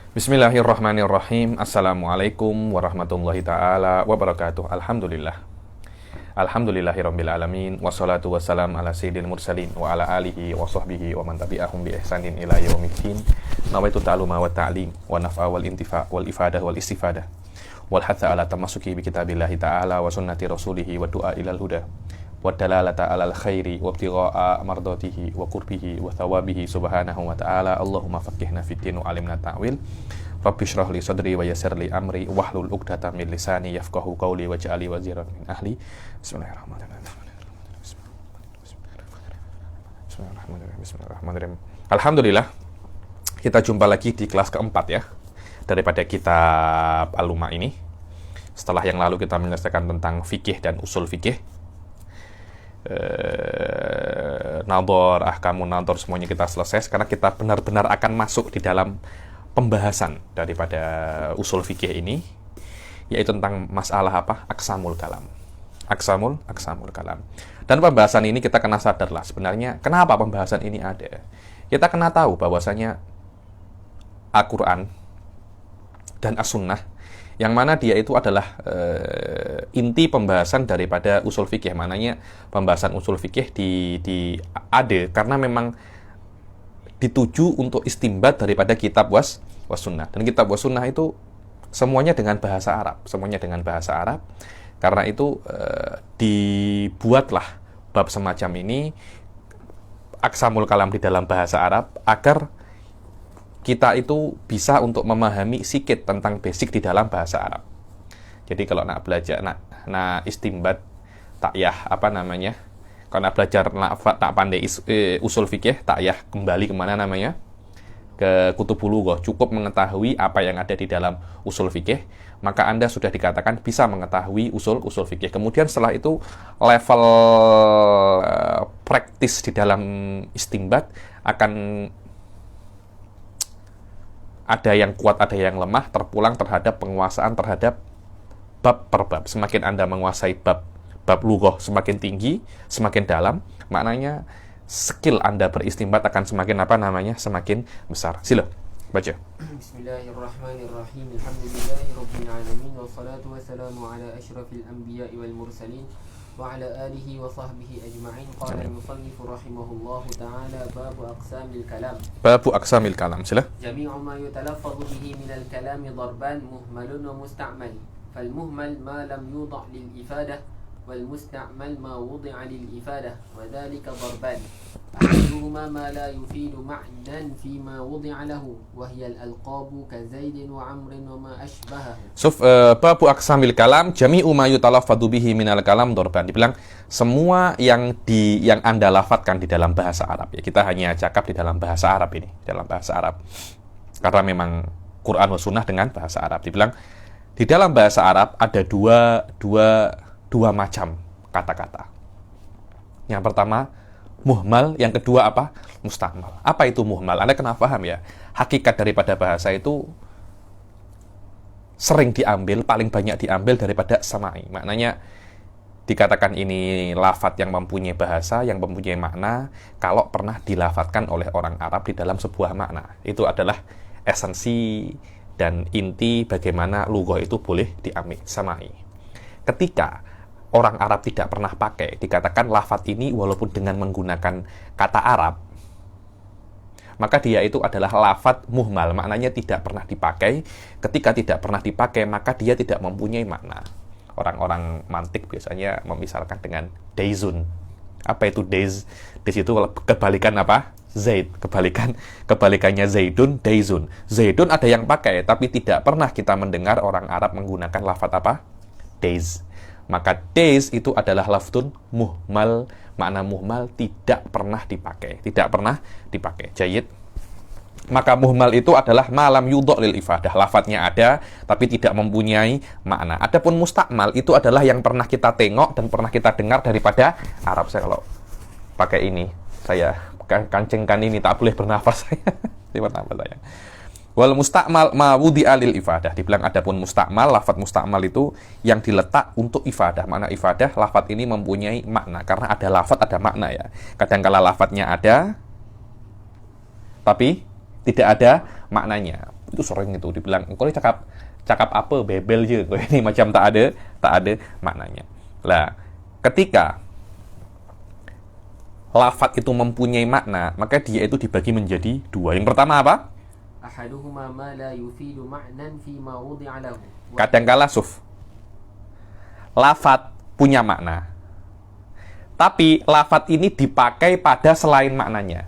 Bismillahirrahmanirrahim. Assalamualaikum warahmatullahi ta'ala wabarakatuh. Alhamdulillahirabbil alamin. Wassalatu wassalam ala sayyidil mursalin wa ala alihi wa sahbihi wa man tabi'ahum bi ihsanin ila yaumiddin. Nawaitu ta'aluma wa ta'lim wa naf'a wal intifa' wal ifadah wal istifadah wal hatha ala tamassuki bi kitabillahi ta'ala wa sunnati rasulihi wa du'a ilal huda wa dalalata alal khairi wa ibtigha'a mardatihi wa qurbihi wa thawabihi subhanahu wa ta'ala. Allahumma faqihna fid din wa alimna ta'wil. Rabbi shrah li sadri wa yassir li amri wahlul 'uqdatam min lisani yafqahu qawli waj'alni waziran min ahli. Bismillahirrahmanirrahim. Alhamdulillah, kita jumpa lagi di kelas keempat ya daripada kitab Al-Lumah ini. Setelah yang lalu kita menyelesaikan tentang fikih dan usul fikih, nador, ahkamun nador, semuanya kita selesai. Sekarang kita benar-benar akan masuk di dalam pembahasan daripada usul fikih ini, yaitu tentang masalah apa? Aqsamul kalam. Aqsamul kalam. Dan pembahasan ini kita kena sadar lah sebenarnya kenapa pembahasan ini ada. Kita kena tahu bahwasanya Al-Quran dan As-Sunnah, yang mana dia itu adalah inti pembahasan daripada usul fikih. Maknanya pembahasan usul fikih ada karena memang dituju untuk istimbat daripada kitab was sunnah. Dan kitab was sunnah itu semuanya dengan bahasa Arab. Karena itu dibuatlah bab semacam ini, aqsamul kalam di dalam bahasa Arab, agar kita itu bisa untuk memahami sikit tentang basic di dalam bahasa Arab. Jadi kalau nak belajar, nak istimbat, tak yah kalau nak belajar tak pandai usul fikih, tak yah kembali kemana namanya? Ke Kutubul Lughah. Cukup mengetahui apa yang ada di dalam usul fikih, maka Anda sudah dikatakan bisa mengetahui usul fikih. Kemudian setelah itu level praktis di dalam istimbat akan ada yang kuat, ada yang lemah, terpulang terhadap penguasaan terhadap bab per bab. Semakin Anda menguasai bab lughah semakin tinggi, semakin dalam, maknanya skill Anda beristimbat akan semakin semakin besar. Sila baca. Bismillahirrahmanirrahim. Alhamdulillahirabbil alamin wassalatu wassalamu ala asyrafil anbiya'i wal mursalin wa ala alihi wa sahbihi ajma'in. Qala al-musannif rahimahullahu ta'ala babu aqsamil kalam. Babu aqsamil kalam. Sila. Jami'u ma yutalaffadhu bihi min al-kalami darban muhmalun wa musta'mal. Fal muhmal ma lam yudha' lil ifadah والمستعمل ما وضع للإفادة وذلك ضربان أحدهما ما لا يفيد معنى فيما وضع له وهي الألقاب كزيد وعمر وما أشبهه. Babu aqsamil kalam jami'u ma yutalaffadhu bihi minal kalam dorban. Dibilang semua yang Anda lafadzkan di dalam bahasa Arab ya. Kita hanya cakap di dalam bahasa Arab ini, dalam bahasa Arab. Karena memang Quran wa sunnah dengan bahasa Arab. Dibilang di dalam bahasa Arab ada dua macam kata-kata. Yang pertama muhmal, yang kedua apa? Musta'mal. Apa itu muhmal? Anda kena paham ya. Hakikat daripada bahasa itu sering diambil, paling banyak diambil daripada sama'i. Maknanya dikatakan ini lafadz yang mempunyai bahasa, yang mempunyai makna, kalau pernah dilafatkan oleh orang Arab di dalam sebuah makna. Itu adalah esensi dan inti bagaimana lughah itu boleh diambil, sama'i. Ketika orang Arab tidak pernah pakai, dikatakan lafadz ini walaupun dengan menggunakan kata Arab, maka dia itu adalah lafadz muhmal, maknanya tidak pernah dipakai. Ketika tidak pernah dipakai, maka dia tidak mempunyai makna. Orang-orang mantik biasanya memisalkan dengan daizun. Apa itu daiz? Di situ kebalikan apa? Zaid. Kebalikannya zaidun, daizun. Zaidun ada yang pakai, tapi tidak pernah kita mendengar orang Arab menggunakan lafadz apa? Daiz. Maka daiz itu adalah lafdun muhmal. Makna muhmal tidak pernah dipakai. Jayyid. Maka muhmal itu adalah malam yudha' lil ifadah. Lafadznya ada, tapi tidak mempunyai makna. Adapun musta'mal itu adalah yang pernah kita tengok dan pernah kita dengar daripada Arab. Saya kalau pakai ini, saya kancingkan ini, tak boleh bernafas saya. Wal musta'mal ma wudi'a lil ifadah. Dibilang adapun musta'mal, lafadz musta'mal itu yang diletak untuk ifadah. Makna ifadah, lafadz ini mempunyai makna. Karena ada lafadz, ada makna ya. Kadangkala lafadznya ada, tapi tidak ada maknanya. Itu sering itu dibilang, engkau ini cakap apa, bebel je. Ini macam tak ada maknanya. Lah, ketika lafadz itu mempunyai makna, maka dia itu dibagi menjadi dua. Yang pertama apa? أحدهما ما لا يفيد معنى فيما وضع له. Kadangkala lafadz punya makna, tapi lafadz ini dipakai pada selain maknanya.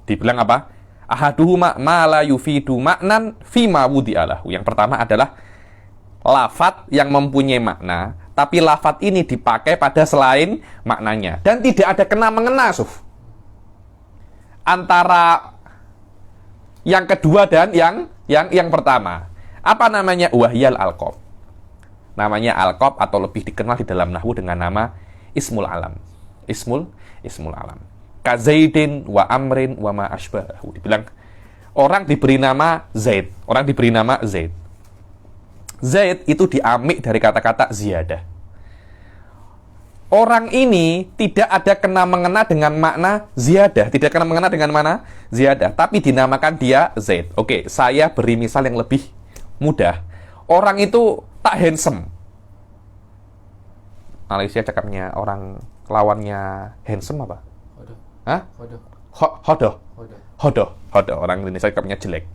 Dibilang apa? Ahaduhuma ma la yufidu ma'nan fima wudi'alahu. Yang pertama adalah lafadz yang mempunyai makna, tapi lafadz ini dipakai pada selain maknanya dan tidak ada kena-mengena, antara yang kedua dan yang pertama. Apa namanya? Wahyal alqab. Namanya alqab atau lebih dikenal di dalam nahwu dengan nama ismul alam. Ismul alam. Ka Zaidin wa Amrin wa ma asbahu. Dibilang orang diberi nama Zaid. Orang diberi nama Zaid. Zaid itu diambil dari kata-kata ziyadah. Orang ini tidak ada kena-mengena dengan makna ziyadah. Tidak kena-mengena dengan mana? Ziyadah. Tapi dinamakan dia Zaid. Oke, saya beri misal yang lebih mudah. Orang itu tak handsome. Malaysia cakapnya orang lawannya handsome apa? Hodoh. Hah? Hodoh. Hodoh. Hodoh. Hodoh. Hodoh. Orang Indonesia cakapnya jelek.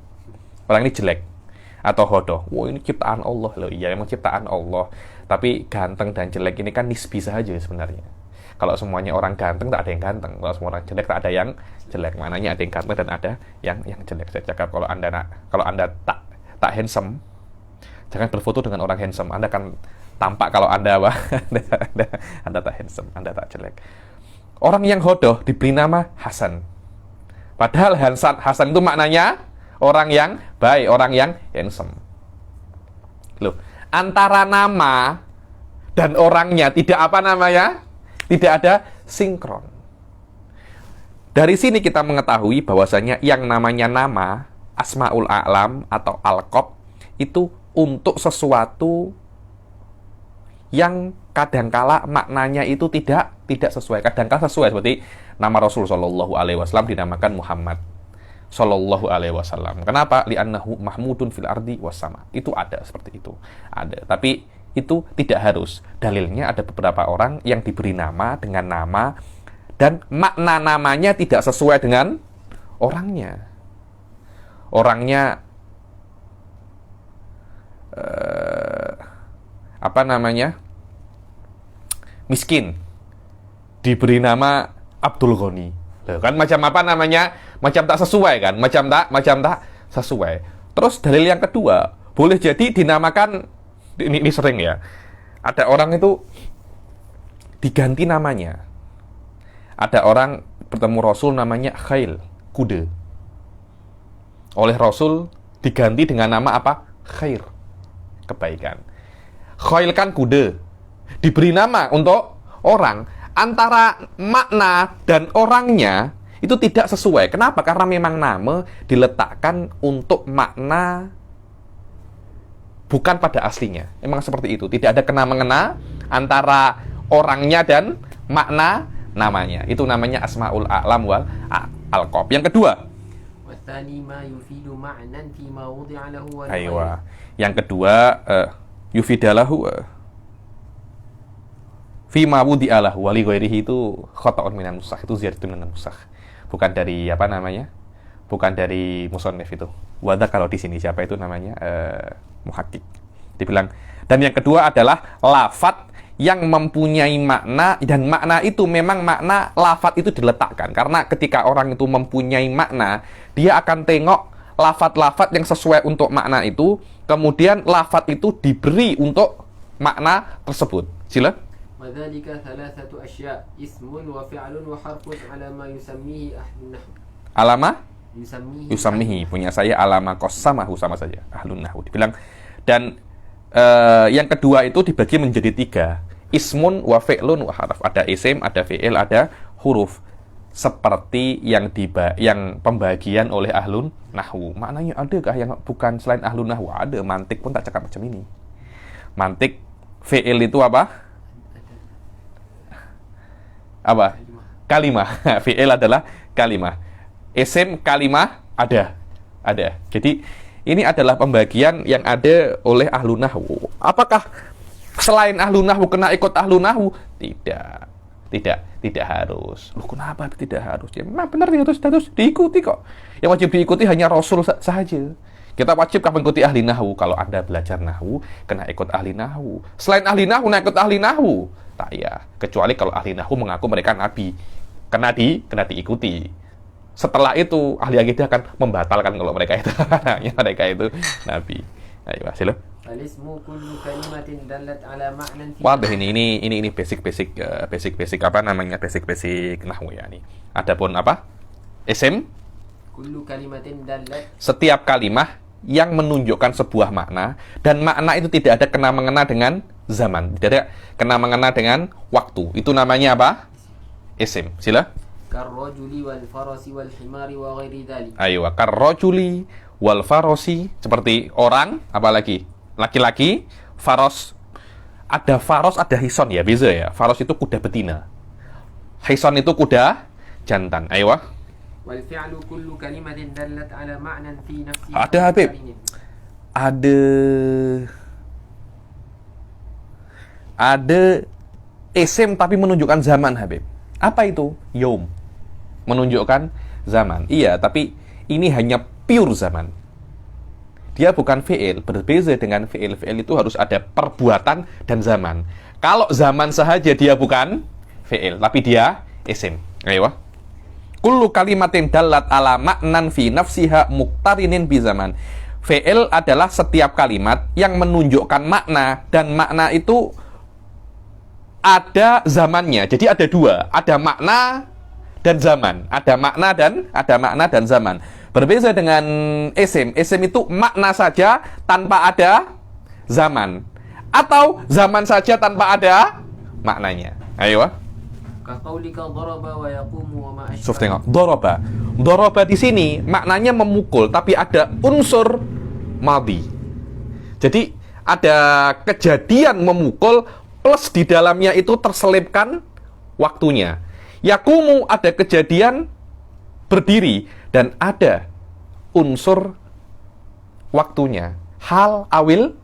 Orang ini jelek. Atau hodoh. Wah, ini ciptaan Allah loh. Iya, emang ciptaan Allah. Tapi ganteng dan jelek ini kan nisbi saja sebenarnya. Kalau semuanya orang ganteng, tak ada yang ganteng. Kalau semua orang jelek, tak ada yang jelek. Maknanya ada yang ganteng dan ada yang jelek. Saya cakap kalau anda tak handsome, jangan berfoto dengan orang handsome. Anda kan tampak kalau anda anda tak handsome, anda tak jelek. Orang yang hodoh diberi nama Hasan. Padahal Hasan itu maknanya orang yang baik, orang yang handsome. Loh, antara nama dan orangnya tidak apa namanya? Tidak ada sinkron. Dari sini kita mengetahui bahwasanya yang namanya nama, asmaul a'lam atau alqab itu untuk sesuatu yang kadangkala maknanya itu tidak sesuai. Kadangkala sesuai, seperti nama Rasul Shallallahu Alaihi Wasallam dinamakan Muhammad Shallallahu Alaihi Wasallam. Kenapa? Li'annahu mahmudun fil ardi wassama. Itu ada seperti itu. Ada. Tapi itu tidak harus. Dalilnya ada beberapa orang yang diberi nama dengan nama dan makna namanya tidak sesuai dengan orangnya. Orangnya miskin. Diberi nama Abdul Ghani. Kan macam apa namanya? Macam tak sesuai kan? Macam tak sesuai. Terus dalil yang kedua, boleh jadi dinamakan, ini sering ya. Ada orang itu diganti namanya. Ada orang bertemu Rasul namanya Khail, kuda. Oleh Rasul diganti dengan nama apa? Khair, kebaikan. Khail kan kuda. Diberi nama untuk orang. Antara makna dan orangnya itu tidak sesuai. Kenapa? Karena memang nama diletakkan untuk makna, bukan pada aslinya. Memang seperti itu. Tidak ada kena-mengena antara orangnya dan makna namanya. Itu namanya asmaul a'lam wal alqab. Yang kedua, yang kedua yufidalahu fima wudi'alahu wali ghairihi, itu khata'un minan nusakh, itu ziyadatun minan nusakh. Bukan dari bukan dari musannif itu. Wada kalau di sini siapa itu namanya muhakkik. Dibilang. Dan yang kedua adalah lafadz yang mempunyai makna, dan makna itu memang makna lafadz itu diletakkan. Karena ketika orang itu mempunyai makna, dia akan tengok lafadz-lafadz yang sesuai untuk makna itu, kemudian lafadz itu diberi untuk makna tersebut. Sila. وذلك ثلاثة أشياء اسم وفعل وحرف على ما يسميه أهل النحو. Alama? Yusammihi. Punya saya alama qasamahu, sama saja. Ahlun nahwu. Dibilang. Dan yang kedua itu dibagi menjadi tiga. Ismun wa fi'lun wa harf. Ada isim, ada fi'il, ada huruf. Seperti yang pembagian oleh ahlun nahwu. Maknanya adakah yang bukan selain ahlun nahwu? Ada. Mantik pun tak cakap macam ini. Mantik, fi'il itu apa? Kalimah. Fi'il adalah kalimah. Isim kalimah ada. Ada. Jadi ini adalah pembagian yang ada oleh ahlu nahwu. Apakah selain ahlu nahwu kena ikut ahlu nahwu? Tidak harus. Loh, kenapa tidak harus? Ya memang benar harus diikuti kok. Yang wajib diikuti hanya Rasul saja. Kita wajib mengikuti ahli nahwu. Kalau Anda belajar nahwu, kena ikut ahli nahwu. Selain ahli nahwu, kena ikut ahli nahwu. Tak ya. Kecuali kalau ahli nahwu mengaku mereka nabi. Kena diikuti. Setelah itu, ahli akidah akan membatalkan kalau mereka itu nabi. Ayo, hasil. Al-ismu kullu kalimatin dallat ala ma'nan fi. Waduh, ini basic apa namanya? Basic nahwu ya ini. Adapun apa? Isim Kullu kalimatin dallat, setiap kalimah yang menunjukkan sebuah makna, dan makna itu tidak ada kena-mengena dengan zaman, tidak ada kena-mengena dengan waktu. Itu namanya apa? Isim. Sila. karrajuli wal farasi wal himari wa ghairi dzalik. Ayo, karrajuli wal farasi, seperti orang, apalagi laki-laki, faros. Ada faros, ada hison ya, beza ya. Faros itu kuda betina. Hison itu kuda jantan. Ayo. Wal fi'lu kullu kalimatin dallat ala ma'nan fi nafsihi. Ada, Habib. Ada isim tapi menunjukkan zaman, Habib. Apa itu? Yaum. Menunjukkan zaman. Iya, tapi ini hanya pure zaman. Dia bukan fi'il. Berbeza dengan fi'il. Fi'il itu harus ada perbuatan dan zaman. Kalau zaman sahaja dia bukan fi'il, tapi dia isim. Ayo. Kullu kalimatin dallat ala ma'nan fi nafsiha muqtarinin bi zaman. Fi'il adalah setiap kalimat yang menunjukkan makna, dan makna itu ada zamannya. Jadi ada dua, ada makna dan zaman. Ada makna dan zaman. Berbeza dengan isim. Isim itu makna saja tanpa ada zaman, atau zaman saja tanpa ada maknanya. Ayo. Kaqaulika daraba wa yaqumu wa ma ashbaha. Suf, tengok. Daraba di sini maknanya memukul, tapi ada unsur madhi. Jadi ada kejadian memukul plus di dalamnya itu terselipkan waktunya. Yaqumu ada kejadian berdiri dan ada unsur waktunya. Hal awil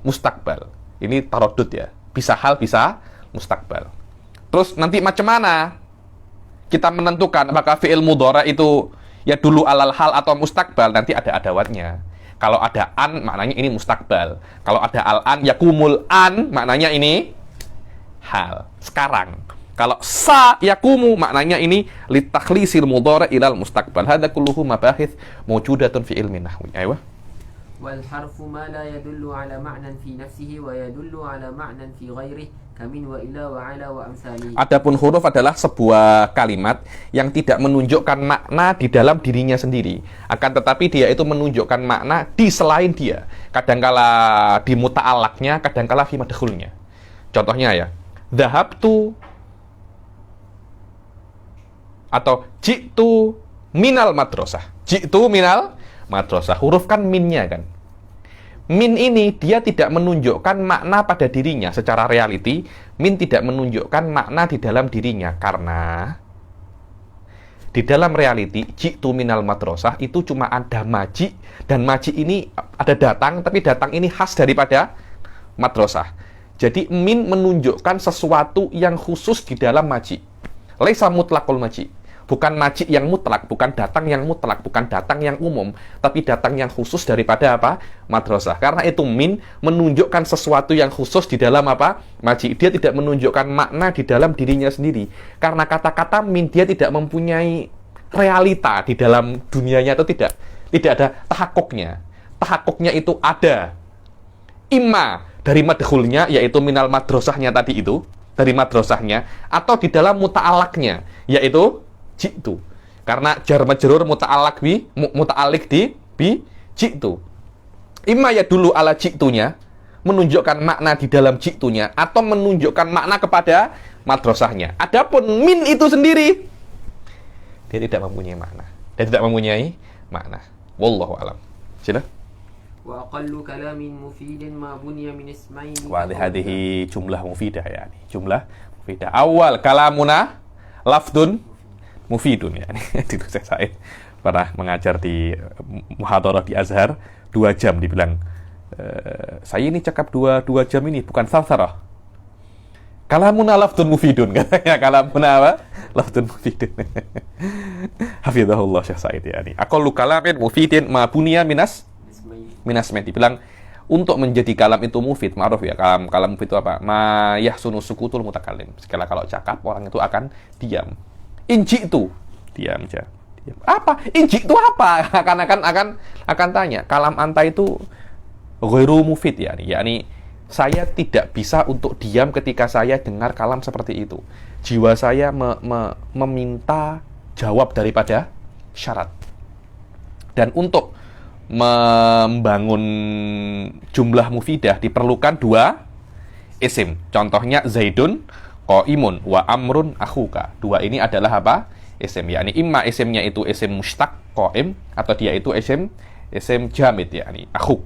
mustakbal. Ini tarodud ya. Bisa hal, bisa mustakbal. Terus nanti macam mana kita menentukan apakah fi'il mudhara itu ya dulu alal hal atau mustakbal? Nanti ada adawatnya. Kalau ada an, maknanya ini mustakbal. Kalau ada al-an, yakumul an, maknanya ini hal, sekarang. Kalau sa yakumu, maknanya ini litakhlisil mudhara ilal mustakbal. Hadza kulluhu mabahith mawjudatun fi ilmi nahwi. Ayo. Wal harfu ma la yadullu ala ma'nan fi nafsihi wa yadullu ala ma'nan fi ghairihi kamin wa ila wa ala wa amsalihi. Adapun huruf adalah sebuah kalimat yang tidak menunjukkan makna di dalam dirinya sendiri, akan tetapi dia itu menunjukkan makna di selain dia. Kadangkala di muta'alaknya, kadangkala fi madkhulnya. Contohnya ya, dhahabtu atau ji'tu minal madrasah. Ji'tu minal madrasah. Huruf kan minnya kan. Min ini dia tidak menunjukkan makna pada dirinya secara reality. Min tidak menunjukkan makna di dalam dirinya, karena di dalam reality ji'tu minal madrasah itu cuma ada maji, dan maji ini ada datang, tapi datang ini khas daripada madrasah. Jadi min menunjukkan sesuatu yang khusus di dalam maji. Laisa mutlaqul maji. Bukan maji yang mutlak, bukan datang yang mutlak, bukan datang yang umum, tapi datang yang khusus daripada apa? Madrasah. Karena itu min menunjukkan sesuatu yang khusus di dalam apa? Maji. Dia tidak menunjukkan makna di dalam dirinya sendiri. Karena kata-kata min dia tidak mempunyai realita di dalam dunianya, atau tidak ada tahakkuknya. Tahakkuknya itu ada imma dari madkhulnya, yaitu minal madrasahnya tadi itu, dari madrasahnya, atau di dalam muta'alaknya, yaitu ji'tu. Karena jar majrur muta'alaq muta'alliq di bi ji'tu. Imma ya dulu ala ji'tunya, menunjukkan makna di dalam ji'tunya, atau menunjukkan makna kepada madrasahnya. Adapun min itu sendiri dia tidak mempunyai makna. Dia tidak mempunyai makna. Wallahu alam. Sila. Wa aqallu kalamin mufidin ma bunya min ismaini. Wa hadhihi jumlah mufidah ya. Jumlah mufidah. Awal kalamuna lafdun mufidun ya. Itu saya pernah mengajar di muhadharah di Azhar 2 jam, dibilang saya ini cakap 2 jam ini bukan salsarah. Kalamuna lafdun mufidun katanya. Kalamuna apa? Lafdun mufidun. Hafizahullah Syekh Said ya ini. Aqallu kalamin mufidin ma bunya minasmen. Dibilang untuk menjadi kalam itu mufid, ma'ruf ya. Kalam mufid itu apa? Ma yahsunu sukutul mutakallim. Sekali kalau cakap orang itu akan diam. Inji itu diam aja. Diam. Apa? Inji itu apa? akan tanya. Kalam anta itu ghairu mufid ya. Yakni saya tidak bisa untuk diam ketika saya dengar kalam seperti itu. Jiwa saya meminta jawab daripada syarat. Dan untuk membangun jumlah mufidah diperlukan 2 isim. Contohnya Zaidun qaimun wa amrun akhuka. 2 ini adalah apa? Isim. Yakni imma isimnya itu isim mustaq qaim atau dia itu isim jamid yakni akhuk.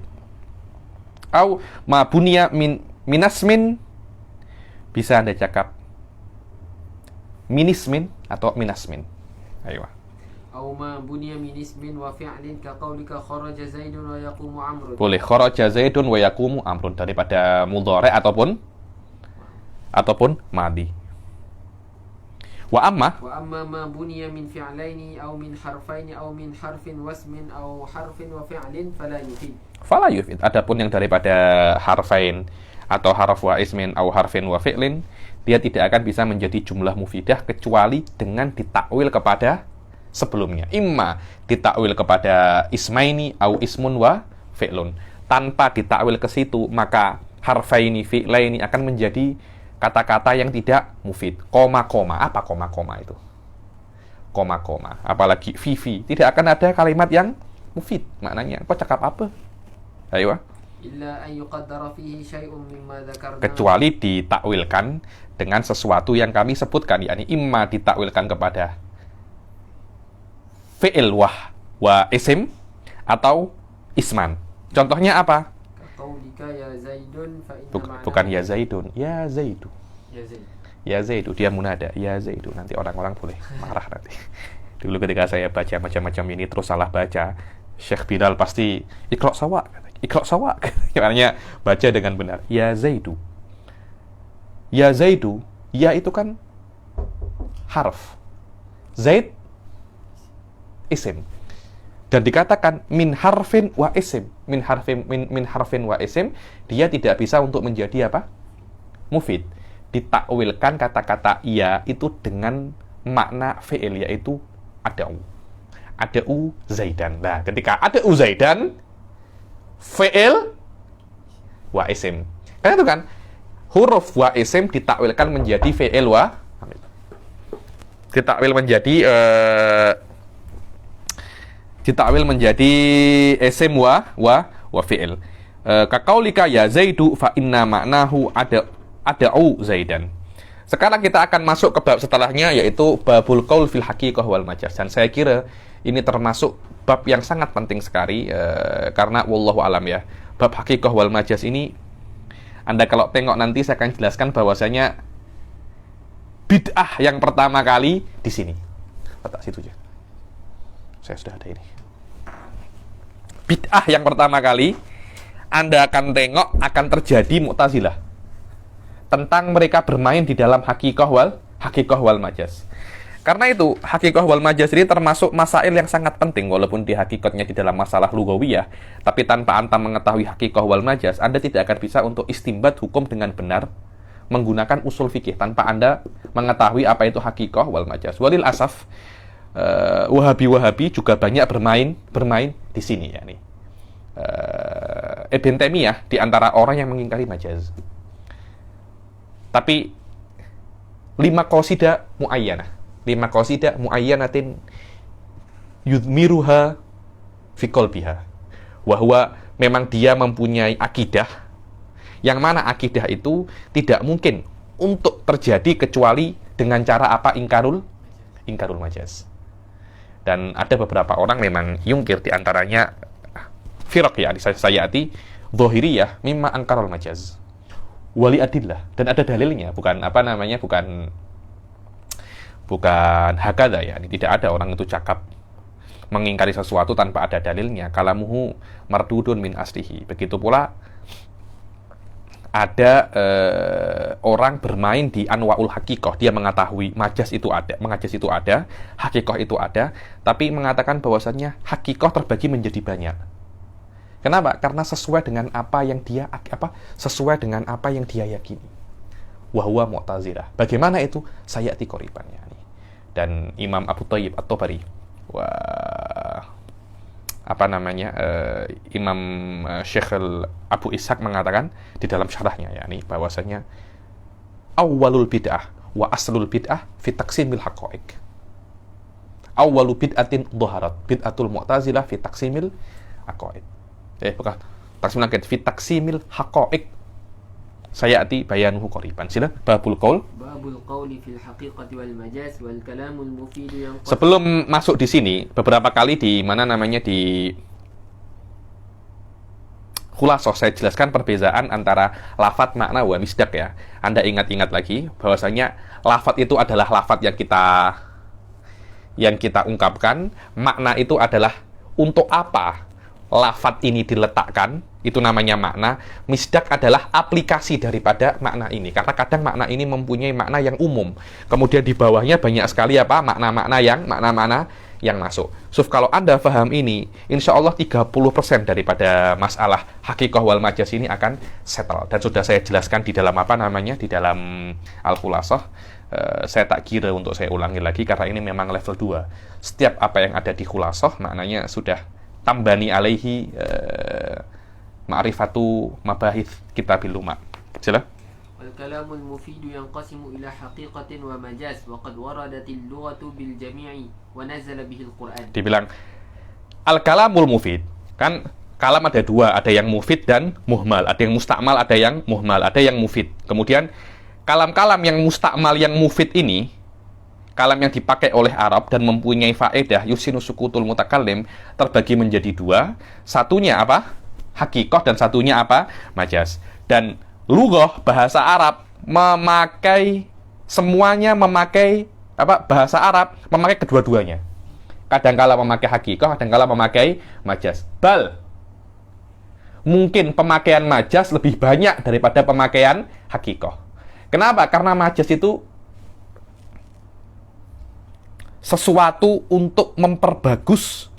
Au ma bunya minasmin, bisa Anda cakap minismin atau minasmin. Ayo. أو ما بني من اسم وفعل كقولك خرج زيد ويقوم عمرو. Boleh kharaja zaidun wa yaqumu amrun daripada mudhari ataupun madi. Wa amma ما بني من فعلين أو من حرفين أو من حرف واسم أو حرف وفعل fala yufid. Adapun yang daripada harfain atau harf wa ismin atau harfin wa fi'lin, dia tidak akan bisa menjadi jumlah mufidah kecuali dengan ditakwil kepada sebelumnya. Imma ditakwil kepada ismaini au ismun wa fi'lun. Tanpa ditakwil ke situ, maka harfaini fi'laini akan menjadi kata-kata yang tidak mufid. Koma-koma. Apa koma-koma itu? Koma-koma. Apalagi fifi. Tidak akan ada kalimat yang mufid. Maknanya, kau cakap apa? Ayo. Kecuali ditakwilkan dengan sesuatu yang kami sebutkan. yakni imma ditakwilkan kepada fi'il wa isim atau isman. Contohnya apa? Bukan ya Zaidun, ya Zaidu. Ya Zaidu, dia munada, ya Zaidu. Nanti orang-orang boleh marah nanti. Dulu ketika saya baca macam-macam ini terus salah baca, Syekh Bilal pasti iqra' sawa. Maknanya baca dengan benar. Ya Zaidu. Ya Zaidu, ya itu kan harf. Zaid isim. Dan dikatakan min harfin wa isim. Min harfin wa isim, dia tidak bisa untuk menjadi apa? Mufid. Ditakwilkan kata-kata iya itu dengan makna fi'il, yaitu ada'u. Ada'u Zaidan. Nah, ketika ada'u Zaidan, fi'il wa isim. Karena itu kan huruf wa isim ditakwilkan menjadi fi'il wa ditakwil menjadi isim wa fi'il. Kaqaulika ya Zaidu fa inna ma'nahu ada'u Zaidan. Sekarang kita akan masuk ke bab setelahnya, yaitu babul qaul fil haqiqah wal majaz. Dan saya kira ini termasuk bab yang sangat penting sekali, karena wallahu alam ya, bab haqiqah wal majaz ini Anda kalau tengok nanti saya akan jelaskan bahwasanya bid'ah yang pertama kali di sini. Letak situ aja. Saya sudah ada ini. Bid'ah yang pertama kali Anda akan tengok akan terjadi Mu'tazilah tentang mereka bermain di dalam haqiqah wal majaz. Karena itu haqiqah wal majaz ini termasuk masail yang sangat penting, walaupun di hakikatnya di dalam masalah lugawiyah, tapi tanpa Anda mengetahui haqiqah wal majaz, Anda tidak akan bisa untuk istimbat hukum dengan benar menggunakan usul fikih tanpa Anda mengetahui apa itu haqiqah wal majaz. Walil asaf, Wahabi juga banyak bermain di sini ya nih. Ibn Taimiyah di antara orang yang mengingkari majaz. Tapi 5 qasidah muayyanatin yudmiruha fi qalbiha. Wahwa memang dia mempunyai akidah yang mana akidah itu tidak mungkin untuk terjadi kecuali dengan cara apa? Ingkarul majaz. Dan ada beberapa orang memang yungkir, di antaranya firaq ya, sayati dhahiriyah mimma angkarul majaz wali adillah, dan ada dalilnya, bukan bukan hakada ya. Ini tidak ada orang itu cakap mengingkari sesuatu tanpa ada dalilnya. Kalamuhu mardudun min aslihi. Begitu pula ada orang bermain di anwaul hakikoh, dia mengetahui majaz itu ada, hakikoh itu ada, tapi mengatakan bahwasannya hakikoh terbagi menjadi banyak. Kenapa? Karena sesuai dengan apa yang dia yakini. Wahwa mu'tazilah. Bagaimana itu? Sayati qoribannya. Dan Imam Abu Thayyib At-Tabari, Imam Syekh Abu Ishaq mengatakan di dalam syarahnya bahwasanya awwalul bid'ah wa aslul bid'ah fi taqsimil haqa'iq. Awwalu bid'atin dhaharat bid'atul mu'tazilah fi taqsimil haqa'iq. Bukan taqsimil haqa'iq, fi taqsimil haqa'iq. Sayati bayanuhu qoriban. Sila babul qaul. Babul qauli fil haqiqati wal majaz wal kalamul mufid yang Sebelum masuk di sini, beberapa kali di Khulasoh saya jelaskan perbedaan antara lafadz, makna, wa misdak ya. Anda ingat-ingat lagi bahwasanya lafadz itu adalah lafadz yang kita ungkapkan, makna itu adalah untuk apa lafadz ini diletakkan, itu namanya makna. Misdak adalah aplikasi daripada makna ini, karena kadang makna ini mempunyai makna yang umum, kemudian di bawahnya banyak sekali makna-makna yang masuk. Kalau Anda paham ini, insya Allah 30% daripada masalah hakikoh wal majaz ini akan settle. Dan sudah saya jelaskan di dalam di dalam Al-Khulasoh. Saya tak kira untuk saya ulangi lagi karena ini memang level 2. Setiap apa yang ada di Khulasoh maknanya sudah tambani alaihi ma'rifatu mabahith kitabil luma. Jelas? والكلام المفيد ينقسم إلى حقيقة ومجاز وقد وردت اللغة بالجميع ونزل به القرآن. Dibilang al-kalamul mufid. Kan kalam ada dua, ada yang mufid dan muhmal, ada yang mustakmal, ada yang muhmal, ada yang mufid. Kemudian kalam-kalam yang mustakmal, yang mufid ini, kalam yang dipakai oleh Arab dan mempunyai faedah yusinu sukutul mutakallim, terbagi menjadi dua. Satunya apa? Hakikoh, dan satunya apa? Majaz. Dan lughah, bahasa Arab bahasa Arab memakai kedua-duanya. Kadangkala memakai hakikoh, kadangkala memakai majaz. Mungkin pemakaian majaz lebih banyak daripada pemakaian hakikoh. Kenapa? Karena majaz itu sesuatu untuk memperbagus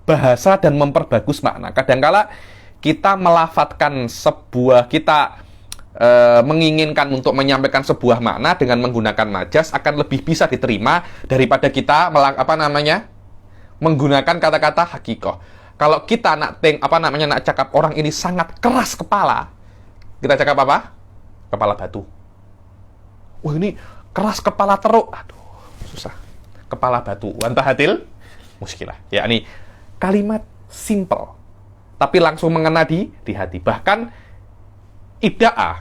bahasa dan memperbagus makna. Kadangkala kita melafatkan menginginkan untuk menyampaikan sebuah makna dengan menggunakan majaz akan lebih bisa diterima daripada kita menggunakan kata-kata hakikoh. Kalau kita nak cakap orang ini sangat keras kepala, kita cakap apa? Kepala batu. Wah, ini keras kepala teruk. Aduh, susah. Kepala batu. Wantahatil muskilah. Yakni kalimat simple tapi langsung mengena di hati. Bahkan idda'a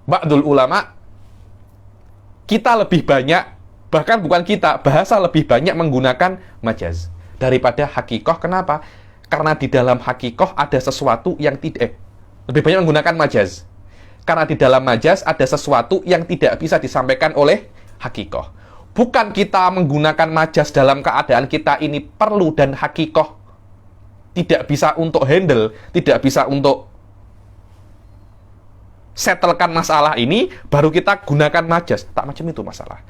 ba'dul ulama, kita lebih banyak, bahkan bukan kita, bahasa lebih banyak menggunakan majaz daripada hakikoh. Kenapa? Karena di dalam hakikoh ada sesuatu yang lebih banyak menggunakan majaz. Karena di dalam majaz ada sesuatu yang tidak bisa disampaikan oleh hakikoh. Bukan kita menggunakan majaz dalam keadaan kita ini perlu dan hakikoh tidak bisa untuk handle, tidak bisa untuk settlekan masalah ini, baru kita gunakan majaz. Tak macam itu masalah.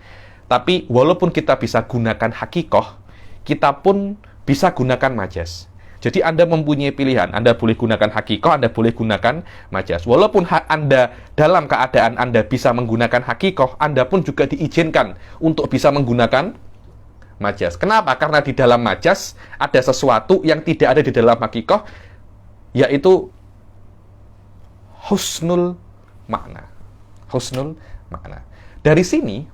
Tapi walaupun kita bisa gunakan hakikoh, kita pun bisa gunakan majaz. Jadi Anda mempunyai pilihan. Anda boleh gunakan hakikoh, Anda boleh gunakan majaz. Walaupun Anda dalam keadaan Anda bisa menggunakan hakikoh, Anda pun juga diizinkan untuk bisa menggunakan majaz. Kenapa? Karena di dalam majaz ada sesuatu yang tidak ada di dalam hakikoh, yaitu husnul makna. Husnul makna. Dari sini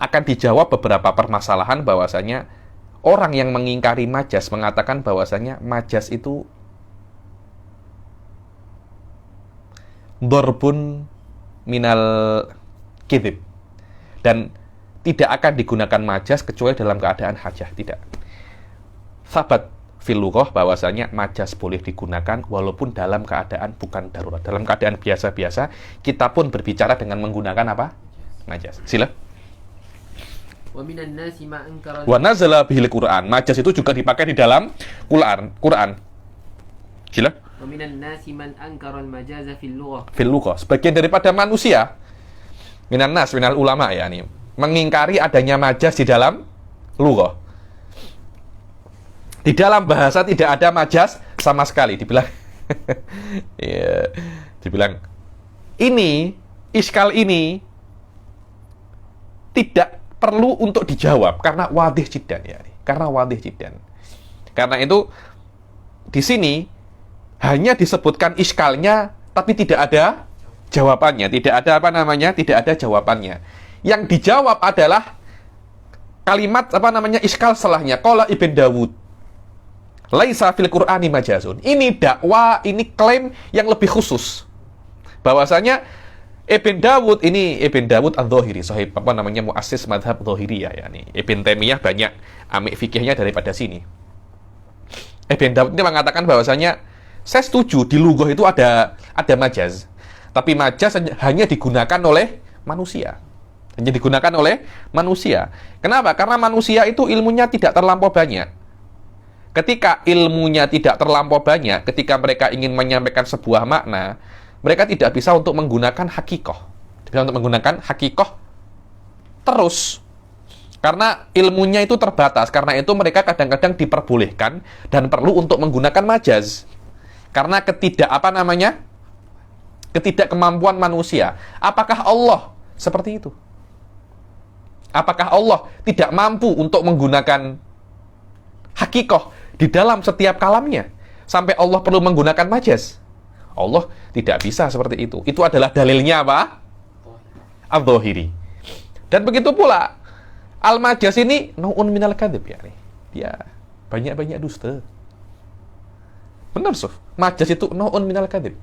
akan dijawab beberapa permasalahan bahwasanya orang yang mengingkari majaz mengatakan bahwasanya majaz itu darbun minal kidhib, dan tidak akan digunakan majaz kecuali dalam keadaan hajah. Tidak. Sahabat fil lughah bahwasanya majaz boleh digunakan walaupun dalam keadaan bukan darurat. Dalam keadaan biasa-biasa kita pun berbicara dengan menggunakan apa? Majaz. Sila. ومن الناس ما أنكر Wa nazala bihil Quran. Majas itu juga dipakai di dalam Quran. Gila? ومن الناس من أنكر المجاز في اللغة Fil lughah. Sebagian daripada manusia, minan nas, minal ulama ya ini, mengingkari adanya majas di dalam lughah. Di dalam bahasa tidak ada majas sama sekali. Dibilang, ya, dibilang ini iskal ini tidak perlu untuk dijawab karena wadih jiddan ya. Karena wadih jiddan. Karena itu di sini hanya disebutkan iskalnya tapi tidak ada jawabannya, tidak ada tidak ada jawabannya. Yang dijawab adalah kalimat iskal setelahnya. Qala Ibn Dawud. Laisa fil Qur'ani majazun. Ini dakwah, ini klaim yang lebih khusus. Bahwasanya Ibn Dawud Adz-Dzahiri, sahib muassis madhab Dzahiriyah ya nih. Ibn Taimiyah banyak amik fikihnya daripada sini. Ibn Dawud ini mengatakan bahwasanya saya setuju di lughah itu ada majaz. Tapi majaz hanya digunakan oleh manusia. Hanya digunakan oleh manusia. Kenapa? Karena manusia itu ilmunya tidak terlampau banyak. Ketika ilmunya tidak terlampau banyak, ketika mereka ingin menyampaikan sebuah makna, mereka tidak bisa untuk menggunakan hakikoh. Bisa untuk menggunakan hakikoh terus. Karena ilmunya itu terbatas. Karena itu mereka kadang-kadang diperbolehkan dan perlu untuk menggunakan majaz. Karena ketidakkemampuan manusia. Apakah Allah seperti itu? Apakah Allah tidak mampu untuk menggunakan hakikoh di dalam setiap kalamnya? Sampai Allah perlu menggunakan majaz? Allah tidak bisa seperti itu. Itu adalah dalilnya apa? Adz-Dzahiri. Dan begitu pula, al-majaz ini nau'un minal kadzib ya. Dia banyak-banyak dusta. Benar, Suf. Majaz itu nau'un minal kadzib.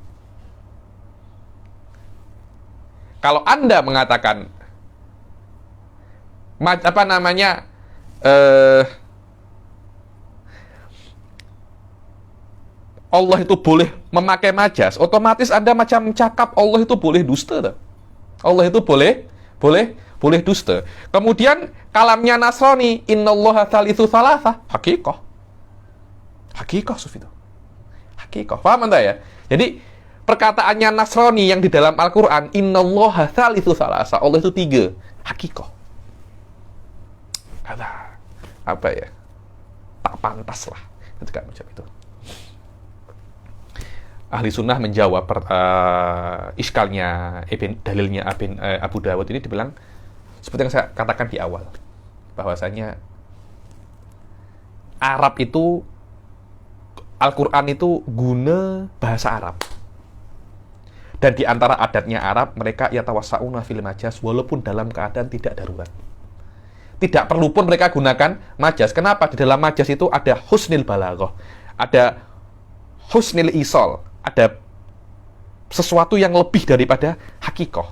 Kalau Anda mengatakan Allah itu boleh memakai majas, otomatis Anda macam cakap Allah itu boleh dusta. Allah itu boleh dusta. Kemudian kalamnya Nasrani, innallaha tsalitsu tsalatsa, hakikah. Hakikah, Suf itu. Hakikah. Paham Anda ya? Jadi perkataannya Nasrani yang di dalam Al-Qur'an, innallaha tsalitsu tsalatsa, Allah itu 3. Hakikah. Kata apa ya? Tak pantas lah ketika macam itu. Ahli sunnah menjawab iskalnya dalilnya Abu Dawud ini dibilang seperti yang saya katakan di awal, bahwasanya Arab itu Al-Quran itu guna bahasa Arab, dan di antara adatnya Arab mereka yatawassauna fil majaz walaupun dalam keadaan tidak darurat. Tidak perlu pun mereka gunakan majaz. Kenapa? Di dalam majaz itu ada husnil balaghah, ada husnil isol, ada sesuatu yang lebih daripada hakikoh.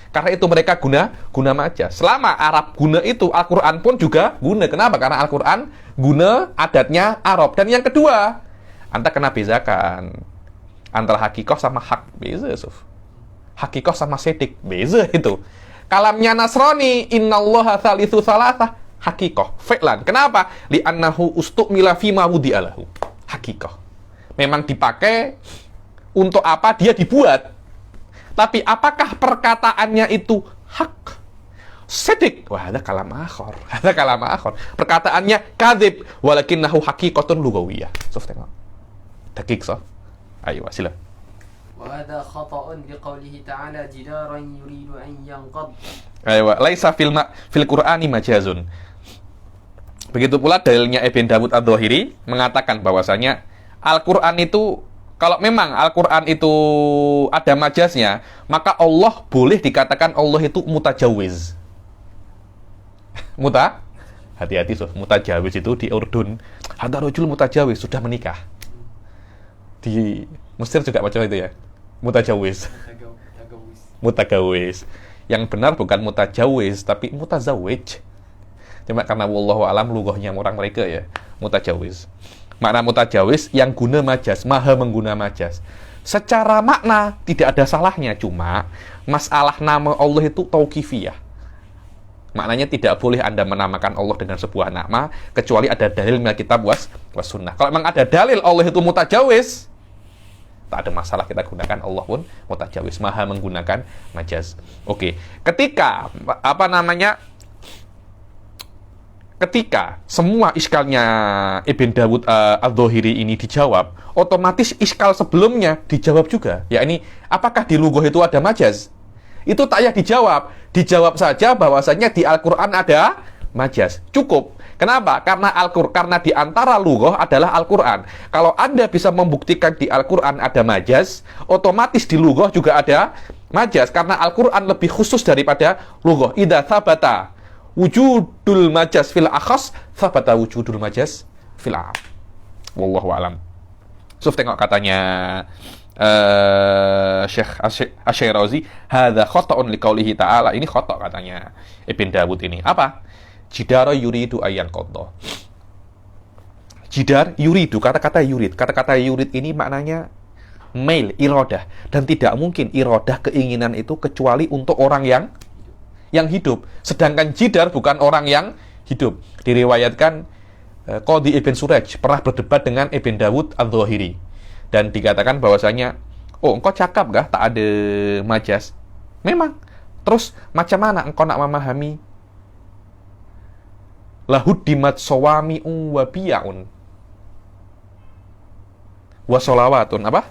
Karena itu mereka guna majaz. Selama Arab guna itu, Al-Quran pun juga guna. Kenapa? Karena Al-Quran guna adatnya Arab. Dan yang kedua, Anda kena bezakan antara hakikoh sama hak. Beza, Suf. Hakikoh sama sedik. Beza itu. Kalamnya Nasrani, innallaha tsalitsu tsalatsa, hakikoh. Fi'lan. Kenapa? Li'annahu ustu'mila fima wudi'alahu. Hakikoh. Memang dipakai untuk apa dia dibuat. Tapi apakah perkataannya itu hak? Sedik. Wah, ada kalam akhor. Ada kalam akhor. Perkataannya kadzib. Walakinnahu haqiqatun lughawiyah. Sof, tengok. Dakik, Sof. Ayo, sila. وهذا خطأ لقوله تعالى جدارا يريد أن ينقض. Ayo, laisa fil Qur'ani majazun. Begitu pula dalilnya Ibn Dawud Adz-Dzahiri mengatakan bahwasanya Al-Qur'an itu, kalau memang Al-Qur'an itu ada majaznya, maka Allah boleh dikatakan Allah itu mutajawiz. Hati-hati, Sof. Mutajawiz itu di Urdun, ada rajul mutajawiz, sudah menikah. Di Mesir juga macam itu ya. Mutajawiz. Mutagawiz. Yang benar bukan mutajawiz, tapi mutazawij. Cuma karena wallahu alam lughahnya orang mereka ya, mutajawiz. Makna mutajawiz yang guna majaz, maha mengguna majaz. Secara makna tidak ada salahnya, cuma masalah nama Allah itu tauqifiyah. Maknanya tidak boleh Anda menamakan Allah dengan sebuah nama kecuali ada dalil minal kitab was sunnah. Kalau memang ada dalil Allah itu mutajawis, tak ada masalah kita gunakan Allah pun mutajawis, maha menggunakan majaz. Oke. Ketika ketika semua iskalnya Ibn Dawud Adz-Dzahiri ini dijawab, otomatis iskal sebelumnya dijawab juga. Yakni apakah di lughah itu ada majaz? Itu tak payah dijawab. Dijawab saja bahwasanya di Al-Quran ada majaz. Cukup. Kenapa? Karena di antara lughah adalah Al-Quran. Kalau Anda bisa membuktikan di Al-Quran ada majaz, otomatis di lughah juga ada majaz. Karena Al-Quran lebih khusus daripada lughah. Idza tsabata wujudul majaz fil akhas, tsabata wujudul majaz fil 'am. Wallahu a'lam. Tengok katanya Syekh Asy-Syirazi, hadza khata'un liqaulihi ta'ala. Ini khata' katanya Ibn Dawud ini. Apa? Jidara yuridu ayyan qadha. Jidar yuridu, kata-kata yurid. Kata-kata yurid ini maknanya mail, iradah, dan tidak mungkin iradah keinginan itu kecuali untuk orang yang hidup. Sedangkan jidar bukan orang yang hidup. Diriwayatkan Qadhi Ibn Suraj pernah berdebat dengan Ibn Dawud Adz-Dzahiri. Dan dikatakan bahwasanya, oh engkau cakap gak tak ada majaz? Memang. Terus macam mana engkau nak memahami lahuddimat sawami'un wa biya'un wa sholawatun? Apa?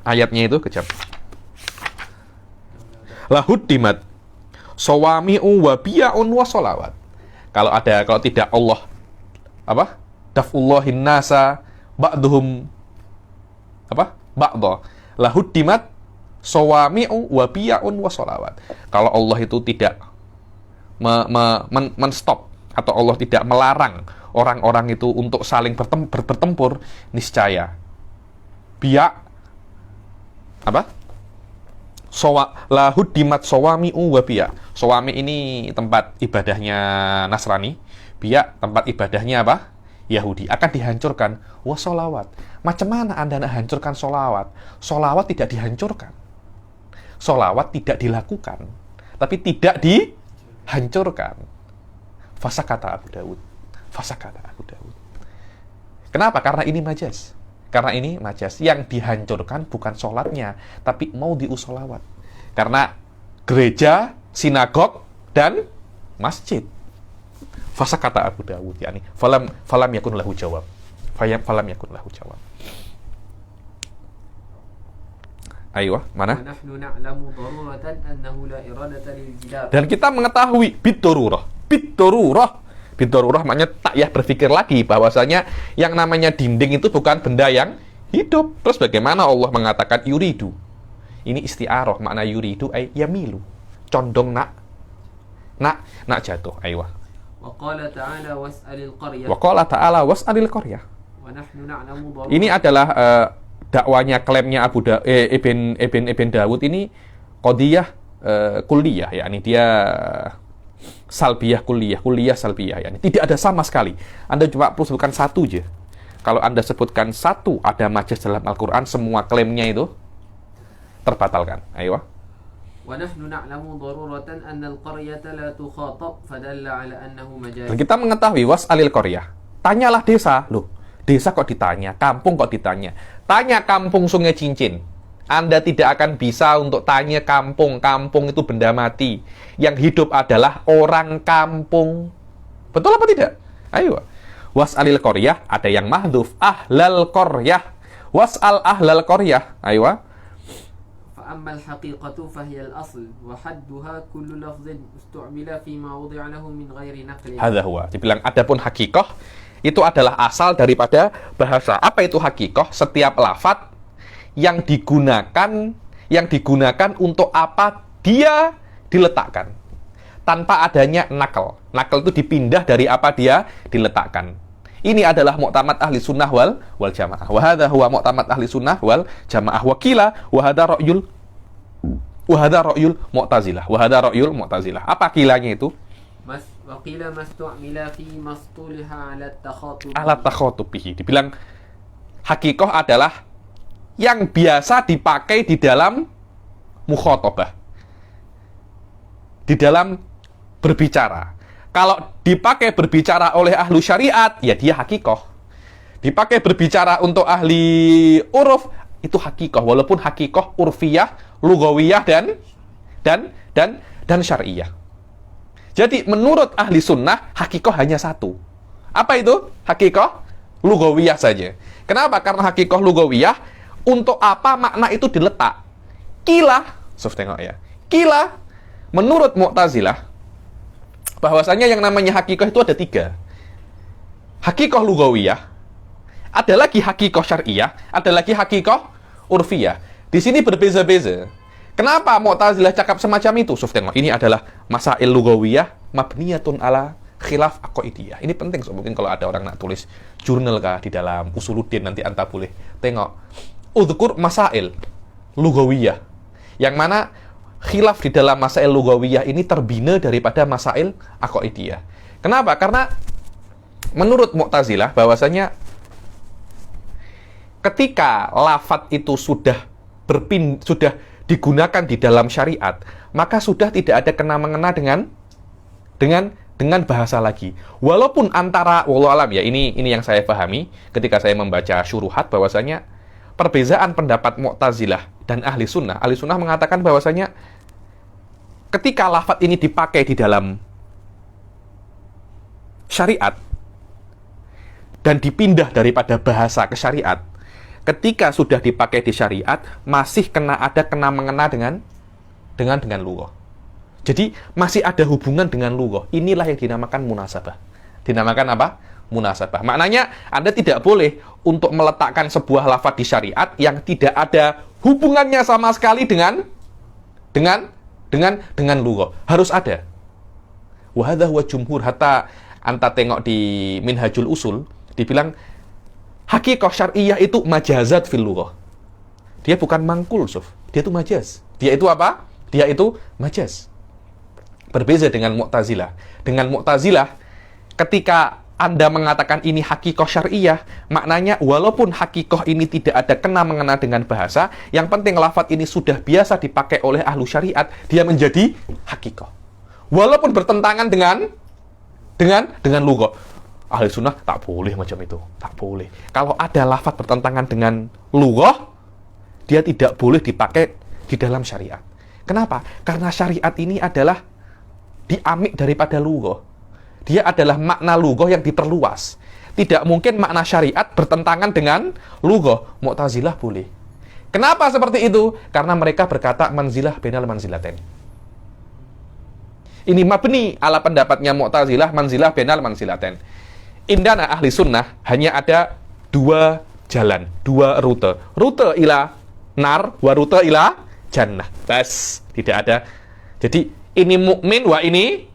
Ayatnya itu kejap. Lahuddimat sawami'un wa biya'un wa sholawat. Kalau tidak Allah apa? Daf'ullahin nasa ba'duhum apa? Ba'dha. Lahuddimat sawami'u wa biya'un wa sholawat. Kalau Allah itu tidak men-stop atau Allah tidak melarang orang-orang itu untuk saling bertempur, niscaya biya apa? Lahuddimat sawami'u wa biya. Sawami ini tempat ibadahnya Nasrani, biya tempat ibadahnya apa? Yahudi, akan dihancurkan. Wa sholawat. Macam mana Anda nak hancurkan sholawat? Sholawat tidak dihancurkan. Sholawat tidak dilakukan. Tapi tidak dihancurkan. Fasakata Abu Dawud. Fasakata Abu Dawud. Kenapa? Karena ini majaz. Karena ini majaz. Yang dihancurkan bukan sholatnya, tapi maudhi'u sholawat. Karena gereja, sinagog, dan masjid. Fasakata Abu Dawud, yakni falam yakun lahu jawab. Falam yakun lahu jawab. Ayo, mana? Dan kita mengetahui bidarurah. Bidarurah maknanya tak ya berpikir lagi bahwasanya yang namanya dinding itu bukan benda yang hidup. Terus bagaimana Allah mengatakan yuridu? Ini isti'arah, makna yuridu ay yamilu. Condong nak jatuh. Ayo. Waqala ta'ala was'alil qaryah. Ini adalah dakwanya, klaimnya Ibn Dawud ini qadiyah kulliyah, yakni dia salbiyah kulliyah salbiyah, yakni tidak ada sama sekali. Anda cuma perlu sebutkan satu aja. Kalau Anda sebutkan satu ada majaz dalam Al-Quran, semua klaimnya itu terbatalkan. Ayo. Dan kita mengetahui was'alil qaryah. Tanyalah desa. Loh, desa kok ditanya? Kampung kok ditanya? Tanya kampung Sungai Cincin. Anda tidak akan bisa untuk tanya kampung. Kampung itu benda mati. Yang hidup adalah orang kampung. Betul apa tidak? Ayo. Was'alil qaryah, ada yang mahdhuf. Ahlal qaryah. Was'al ahlal qaryah. Ayo. أما الحقيقة فهي الأصل وحدها كل لفظ استعمل فيما وضع له من غير نقل. Hadza huwa. Dibilang adapun hakikah itu adalah asal daripada bahasa. Apa itu hakikah? Setiap lafaz yang digunakan untuk apa dia diletakkan tanpa adanya nakal. Nakal itu dipindah dari apa dia diletakkan. Ini adalah mu'tamad ahli sunnah wal jamaah. Wa hadza huwa mu'tamad ahli sunnah wal jamaah. Wakila wa hadza ra'yul mu'tazilah. Wa hadza ra'yul mu'tazilah. Apa kilanya itu? Waqila mastu'mila fi mastuliha ala takhatub bihi. Dibilang hakikah adalah yang biasa dipakai di dalam mukhatabah. di dalam berbicara. Kalau dipakai berbicara oleh ahlu syariat, ya dia hakikoh. Dipakai berbicara untuk ahli uruf, itu hakikoh. Walaupun hakikoh urfiyah, lugawiyah, dan syariah. Jadi menurut ahli sunnah, hakikoh hanya satu. Apa itu? Hakikoh lugawiyah saja. Kenapa? Karena hakikoh lugawiyah, untuk apa makna itu diletak? Kila, tengok ya. Kila, menurut Mu'tazilah, bahwasanya yang namanya hakikoh itu ada 3. Hakikoh lugawiyah, ada lagi hakikoh syariah, ada lagi hakikoh urfiyah. Di sini berbeza-beza. Kenapa Mu'tazilah cakap semacam itu? Tengok, ini adalah masail lugawiyah mabniyatun ala khilaf aqaidiyah. Ini penting, mungkin kalau ada orang nak tulis jurnal kah di dalam Usuluddin, nanti anta boleh tengok. Udhkur masail lugawiyah, yang mana khilaf di dalam masail lugawiyah ini terbina daripada masail aqaidiyah. Kenapa? Karena menurut Mu'tazilah bahwasanya ketika lafadz itu sudah digunakan di dalam syariat, maka sudah tidak ada kena-mengena dengan bahasa lagi. Walaupun antara wallahu alam ya, ini yang saya pahami ketika saya membaca syuruhat, bahwasanya perbezaan pendapat Mu'tazilah dan ahli sunnah mengatakan bahwasanya ketika lafadz ini dipakai di dalam syariat dan dipindah daripada bahasa ke syariat, ketika sudah dipakai di syariat, masih ada kena-mengena dengan lughah. Jadi, masih ada hubungan dengan lughah. Inilah yang dinamakan munasabah. Dinamakan apa? Munasabah. Maknanya, Anda tidak boleh untuk meletakkan sebuah lafaz di syariat yang tidak ada hubungannya sama sekali dengan lughah. Harus ada. Wa hadza huwa jumhur. Hatta anta tengok di Minhajul Usul, dibilang hakikoh syariah itu majazat fil lughah. Dia bukan mangkul, dia itu majaz. Dia itu apa? Dia itu majaz. Berbeza dengan Mu'tazilah. Dengan Mu'tazilah, ketika Anda mengatakan ini hakikoh syariah, maknanya walaupun hakikoh ini tidak ada kena-mengena dengan bahasa, yang penting lafadz ini sudah biasa dipakai oleh ahlu syariat, dia menjadi hakikoh. Walaupun bertentangan dengan lughah. Ahli sunnah tak boleh macam itu, tak boleh. Kalau ada lafadz bertentangan dengan lughah, dia tidak boleh dipakai di dalam syariat. Kenapa? Karena syariat ini adalah diamik daripada lughah. Dia adalah makna lughah yang diperluas. Tidak mungkin makna syariat bertentangan dengan lughah. Mu'tazilah boleh. Kenapa seperti itu? Karena mereka berkata manzilah bainal manzilatain. Ini mabni ala pendapatnya Mu'tazilah, manzilah bainal manzilatain. Indana ahli sunnah hanya ada 2 jalan, 2 rute. Rute ila nar, wa rute ila jannah. Bas, tidak ada. Jadi ini mukmin, wa ini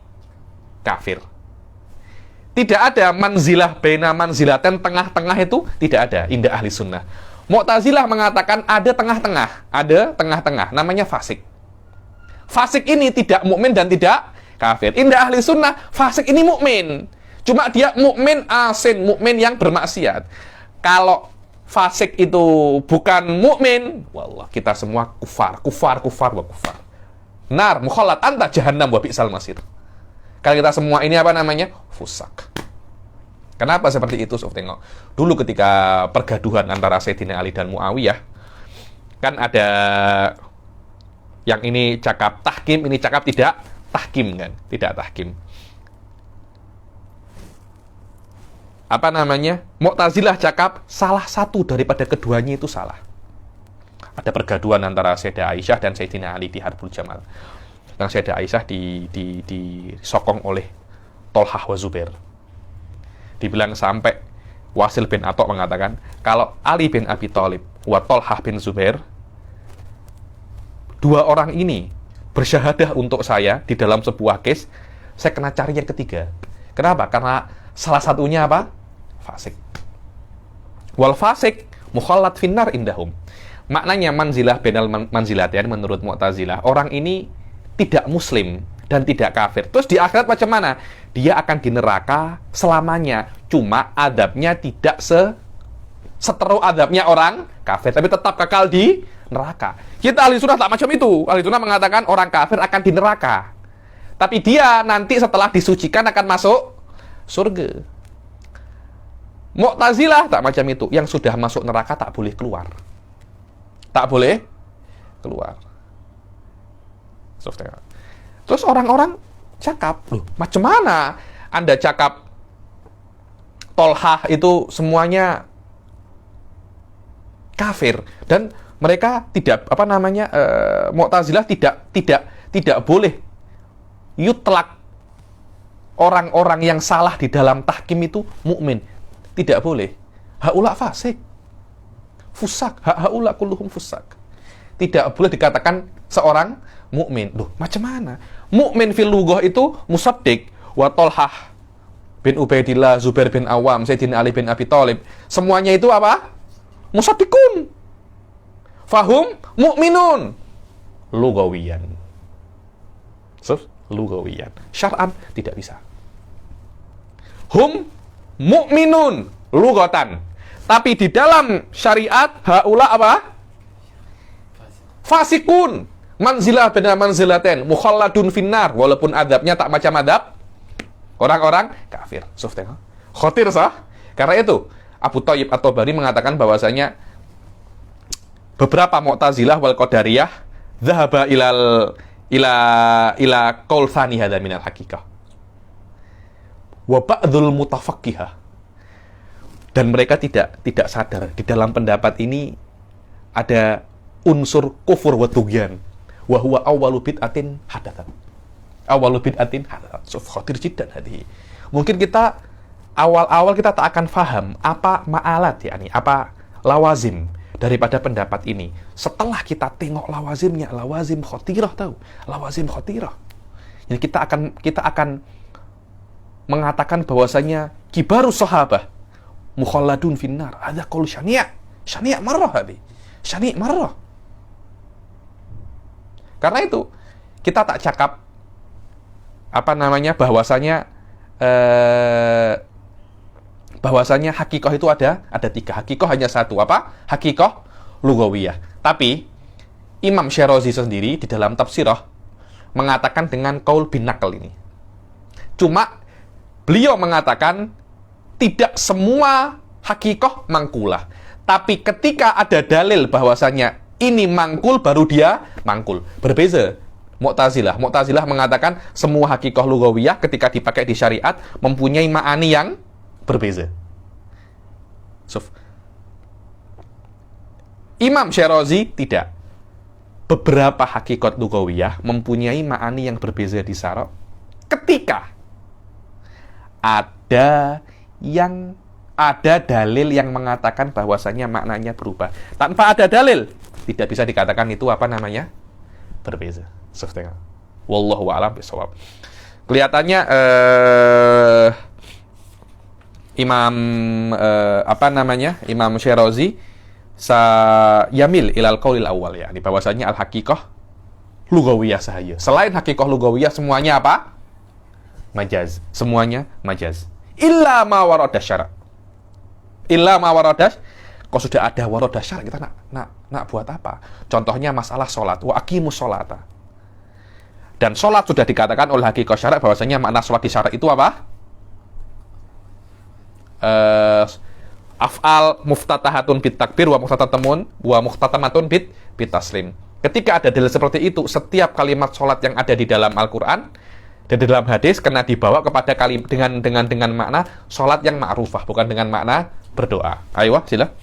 kafir. Tidak ada manzilah baina manzilatain, tengah-tengah itu tidak ada indah ahli sunnah. Mu'tazilah mengatakan ada tengah-tengah, namanya fasik. Fasik ini tidak mukmin dan tidak kafir. Indah ahli sunnah, fasik ini mukmin. Cuma dia mukmin asin, mukmin yang bermaksiat. Kalau fasik itu bukan mukmin, wallah kita semua kufar. Nar, mukhallat anta jahannam wa bi'sal masir. Kalau kita semua ini apa namanya? Fusak. Kenapa seperti itu? Tengok. Dulu ketika pergaduhan antara Sayyidina Ali dan Muawiyah, kan ada yang ini cakap tahkim, ini cakap tidak tahkim kan? Tidak tahkim. Apa namanya? Mu'tazilah cakap salah satu daripada keduanya itu salah. Ada pergaduhan antara Sayyidah Aisyah dan Sayyidina Ali di Harbul Jamal. Yang Sayyidah Aisyah disokong oleh Tolhah wa Zubair. Dibilang sampai Wasil bin Atok mengatakan, kalau Ali bin Abi Thalib wa Tolhah bin Zubair, 2 orang ini bersyahadah untuk saya di dalam sebuah case, saya kena cari yang ketiga. Kenapa? Karena salah satunya apa? Fasik. Wal fasik mukhallat finnar indahum. Maknanya manzilah bainal manzilatain menurut Mu'tazilah, orang ini tidak muslim dan tidak kafir. Terus di akhirat macam mana? Dia akan di neraka selamanya. Cuma adabnya tidak seteru adabnya orang kafir, tapi tetap kekal di neraka. Kita ahli sunnah tak macam itu. Ahli sunnah mengatakan orang kafir akan di neraka. Tapi dia nanti setelah disucikan akan masuk surga. Mu'tazilah tak macam itu. Yang sudah masuk neraka tak boleh keluar. Tak boleh keluar. Terus orang-orang cakap, loh, macam mana Anda cakap Tolhah itu semuanya kafir dan mereka tidak Mu'tazilah tidak boleh yutlak orang-orang yang salah di dalam tahkim itu mukmin. Tidak boleh. Haula fasik. Fusak. Haula kulluhum fusak. Tidak boleh dikatakan seorang mukmin. Loh, macam mana? Mukmin fil lughah itu musaddiq wa Tolhah bin Ubaidillah, Zubair bin Awam, Sayyidina Ali bin Abi Thalib. Semuanya itu apa? Musaddiqun. Fahum mu'minun. Lugawiyan. Lugawiyan. Syar'an tidak bisa. Hum mu'minun lugatan. Tapi di dalam syariat haula apa? Fasikun. Manzilah bena manzilaten. Mukhalladun finnar. Walaupun adabnya tak macam adab orang-orang kafir. Khotir sah. Karena itu Abu Thayyib At-Tabari mengatakan bahwasanya beberapa Mu'tazilah wal Qadariyah dhahaba ila qaul tsani hadza minal haqiqah. Wa ba'dul mutafaqqihah. Dan mereka tidak sadar di dalam pendapat ini ada unsur kufur wa tughyan wa huwa awwalu bid'atin hadatsan. Awwalu bid'atin hadatsan. Khatir jiddan hadhihi. Mungkin kita awal-awal kita tak akan faham apa ma'alat yakni apa lawazim daripada pendapat ini. Setelah kita tengok lawazimnya, lawazim khatirah tahu. Lawazim khatirah. Jadi kita akan mengatakan bahwasanya kibarus sahabah mukhalladun finnar. Ada qaul syani'. Syani' marrah hadi. Syani' marrah. Karena itu kita tak cakap bahwasanya hakikoh itu ada 3. Hakikoh hanya satu, apa? Hakikoh lugawiyah. Tapi Imam Syirazi sendiri di dalam tafsirah mengatakan dengan qaul bin naql ini. Cuma beliau mengatakan tidak semua hakikoh mangkulah. Tapi ketika ada dalil bahwasanya ini mangkul baru dia mangkul. Berbeza Mu'tazilah mengatakan semua hakikoh lugawiyah ketika dipakai di syariat mempunyai ma'ani yang berbeza. Imam Syirazi tidak. Beberapa hakikat lugawiyah mempunyai ma'ani yang berbeza di syara' ketika ada dalil yang mengatakan bahwasanya maknanya berubah. Tanpa ada dalil tidak bisa dikatakan itu berbeza. Wallahu a'lam bishawab. Kelihatannya Imam Syirazi yamil ilal qaulil awal ya, di bahwasanya al haqiqah lugawiyah sahaja. Selain haqiqah lugawiyah semuanya apa? Majaz. Semuanya majaz. Illa ma warada syara'. Illa ma warada. Kalau sudah ada warada syara' kita nak buat apa? Contohnya masalah salat, wa aqimus sholata. Dan sholat sudah dikatakan oleh haqiqah syara' bahwasanya makna sholat di syara' itu apa? Af'al muftatahatun bit takbir wa muftatamatun bit taslim. Ketika ada dalil seperti itu, setiap kalimat sholat yang ada di dalam Al-Qur'an dan di dalam hadis kena dibawa kepada dengan makna sholat yang ma'rufah, bukan dengan makna berdoa. Ayo, sila.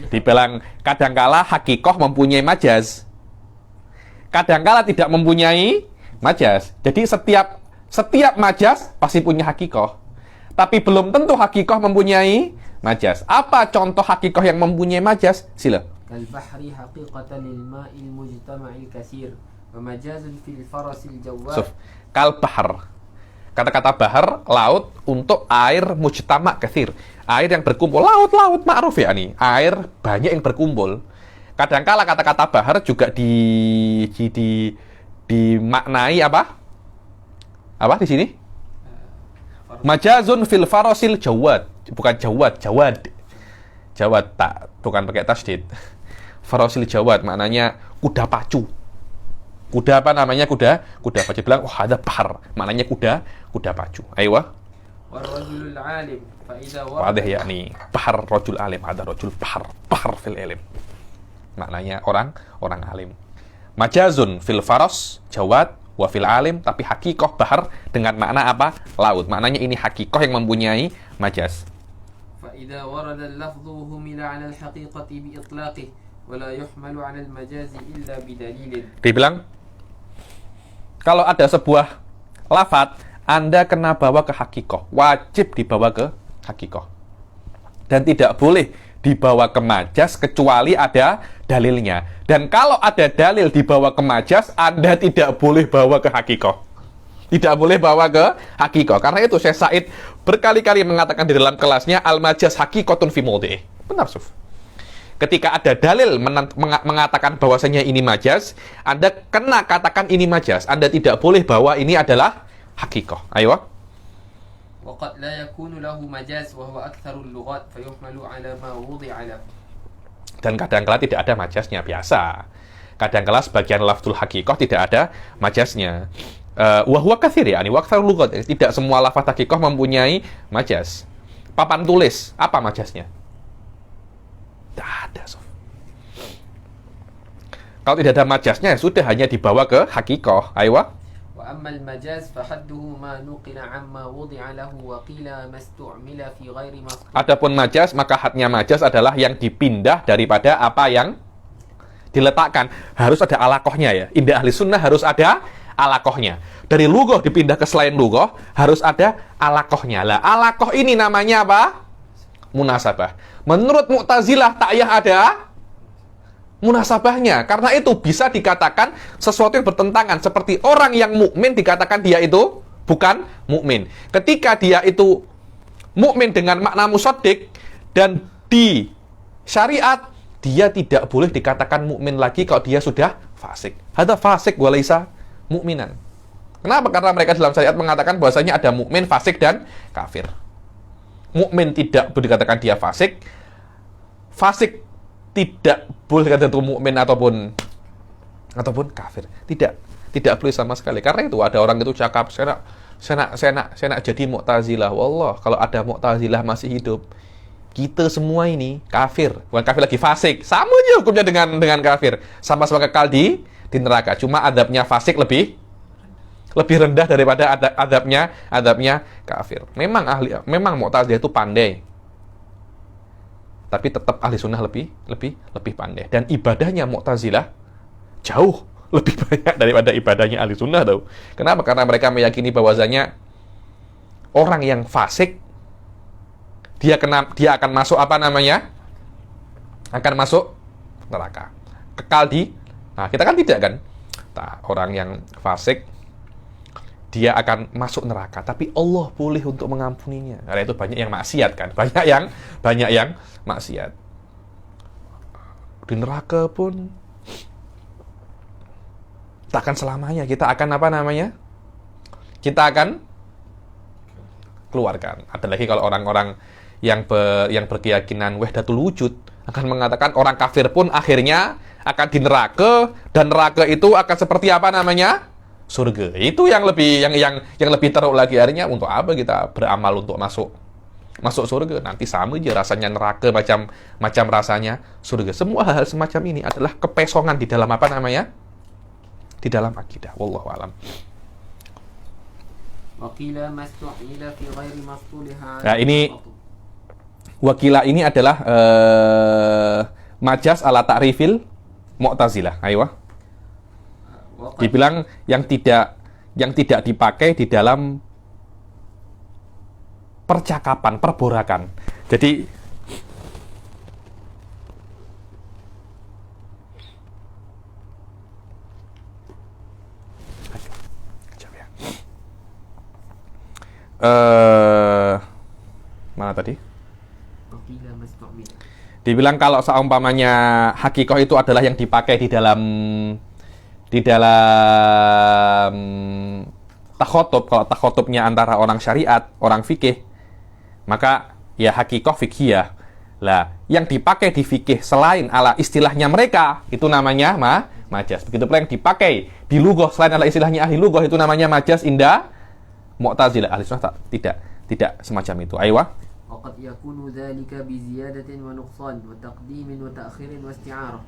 Dibilang kadangkala hakikoh mempunyai majaz, kadangkala tidak mempunyai majaz. Jadi setiap majaz pasti punya hakikoh, tapi belum tentu hakikoh mempunyai majaz. Apa contoh hakikoh yang mempunyai majaz? Sila. Al-bahri haqiqatan lil ma'il mujtama'il katsir wa majazun fil farasil jawad. Kal-bahr. Kata-kata bahar, laut, untuk air mujtama' katsir. Air yang berkumpul, laut ma'ruf ya nih. Air banyak yang berkumpul. Kadangkala kata-kata bahar juga dimaknai apa? Apa di sini? Majazun fil farasil jawad. Bukan jawad tak, bukan pakai tasdid. Farasil jawad maknanya kuda pacu. Kuda apa namanya? Kuda pacu. Bilang, wah ada bahar. Maknanya kuda pacu. Ayo. والرجل العالم فإذا Wadih ورد ya nih. Bahar rajul alim. Ada rajul bahar fil ilm. Maknanya orang alim. Majazun fil faros, jawad, wa fil alim, tapi hakikoh bahar dengan makna apa? Laut. Maknanya ini hakikoh yang mempunyai majaz. فإذا ورد اللفظ همل على الحقيقة بإطلاقه ولا يحمل على المجاز إلا بدليل. Dibilang, kalau ada sebuah lafadz, Anda kena bawa ke hakikoh. Wajib dibawa ke hakikoh. Dan tidak boleh dibawa ke majaz kecuali ada dalilnya. Dan kalau ada dalil dibawa ke majaz, Anda tidak boleh bawa ke hakikoh. Tidak boleh bawa ke hakikoh. Karena itu Syekh Said berkali-kali mengatakan di dalam kelasnya, al-majaz hakikotun fi mawdi'ih. Benar, Suf. Ketika ada dalil mengatakan bahwasanya ini majaz, Anda kena katakan ini majaz. Anda tidak boleh bawa ini adalah hakikoh. Ayo. وقد لا يكون له مجاز وهو أكثر اللغات فيحمل على ما وضع له. Dan kadang-kala tidak ada majaznya, biasa. Kadang-kala sebagian lafzul hakikoh tidak ada majaznya. Wa huwa katsir ya, wa aktsarul lughat. Tidak semua lafaz hakikoh mempunyai majaz. Papan tulis, apa majaznya? Tidak ada, Sof. Kalau tidak ada majaznya, ya sudah hanya dibawa ke hakikoh. Ayo. وأما المجاز فحده ما نقل عما وضع له وقيل ما استعمل في غير مصدر. Adapun majaz, maka hadnya majaz adalah yang dipindah daripada apa yang diletakkan. Harus ada alakohnya ya. Indah ahli sunnah harus ada alakohnya. Dari lugoh dipindah ke selain lugoh, harus ada alakohnya. Lah, alakoh ini namanya apa? Munasabah. Menurut Mu'tazilah, ta'yah ada munasabahnya. Karena itu bisa dikatakan sesuatu yang bertentangan. Seperti orang yang mukmin dikatakan dia itu bukan mukmin. Ketika dia itu mukmin dengan makna musaddiq dan di syariat, dia tidak boleh dikatakan mukmin lagi kalau dia sudah fasik. Hadza fasik walaisa mukminan. Kenapa? Karena mereka dalam syariat mengatakan bahwasanya ada mukmin, fasik, dan kafir. Mukmin tidak boleh dikatakan dia fasik. Fasik tidak boleh dikatakan itu mukmin ataupun kafir. Tidak boleh sama sekali. Karena itu ada orang itu cakap, saya nak jadi Mu'tazilah. Wallah, kalau ada Mu'tazilah masih hidup, kita semua ini kafir. Bukan kafir lagi, fasik. Sama aja hukumnya dengan kafir. Sama-sama kekal di neraka. Cuma adabnya fasik lebih rendah daripada adabnya kafir. Memang Mu'tazilah itu pandai. Tapi tetap ahli sunnah lebih pandai. Dan ibadahnya Mu'tazilah jauh lebih banyak daripada ibadahnya ahli sunnah tahu. Kenapa? Karena mereka meyakini bahwasanya orang yang fasik dia akan masuk akan masuk neraka. Kekal di. Nah, kita kan tidak kan? Nah, orang yang fasik dia akan masuk neraka, tapi Allah boleh untuk mengampuninya. Karena itu banyak yang maksiat kan, banyak yang maksiat. Di neraka pun tak akan selamanya. Kita akan Kita akan keluarkan. Ada lagi kalau orang-orang yang berkeyakinan wahdatul wujud akan mengatakan orang kafir pun akhirnya akan di neraka, dan neraka itu akan seperti apa namanya? Surga. Itu yang lebih teruk lagi. Artinya untuk apa kita beramal untuk masuk surga? Nanti sama aja rasanya neraka macam rasanya surga. Semua hal semacam ini adalah kepesongan di dalam di dalam akidah. Wallahu a'lam. Nah, ini wakila ini adalah majaz ala ta'rifil Mu'tazilah. Ayo. Dibilang yang tidak dipakai di dalam percakapan, perborakan. Jadi mana tadi? Dibilang kalau seumpamanya hakikoh itu adalah yang dipakai di dalam takhotub. Kalau takhotubnya antara orang syariat, orang fikih, maka ya hakikoh fikhiyah. Lah, yang dipakai di fikih selain ala istilahnya mereka, itu namanya majas. Begitu pula yang dipakai di lughah selain adalah istilahnya ahli lughah itu namanya majas indah Mu'tazilah. Ahli sunnah tidak semacam itu. Aywa. وقد يكون ذلك بزيادة ونقصان وتقديم وتأخير واستعارة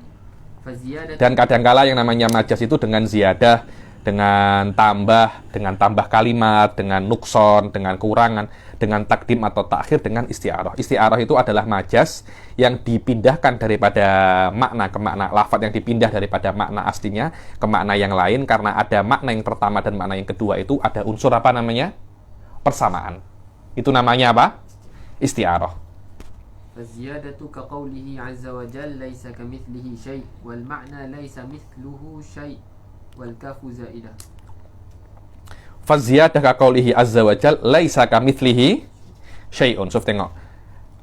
فزيادة. Dan kadangkala yang namanya majas itu dengan ziyadah, dengan tambah kalimat, dengan nukson, dengan kurangan, dengan takdim atau takhir, dengan isti'arah. Isti'arah itu adalah majas yang dipindahkan daripada makna ke makna, lafadz yang dipindah daripada makna aslinya ke makna yang lain, karena ada makna yang pertama dan makna yang kedua itu ada unsur apa namanya? Persamaan. Itu namanya apa? Isti'arah. فالزيادة كقوله عز وجل ليس كمثله شيء والمعنى ليس مثله شيء والكاف زائدة. Faziyadah kaqaulihi azza wa jal laisa kamitslihi syai'un. Suf tengok.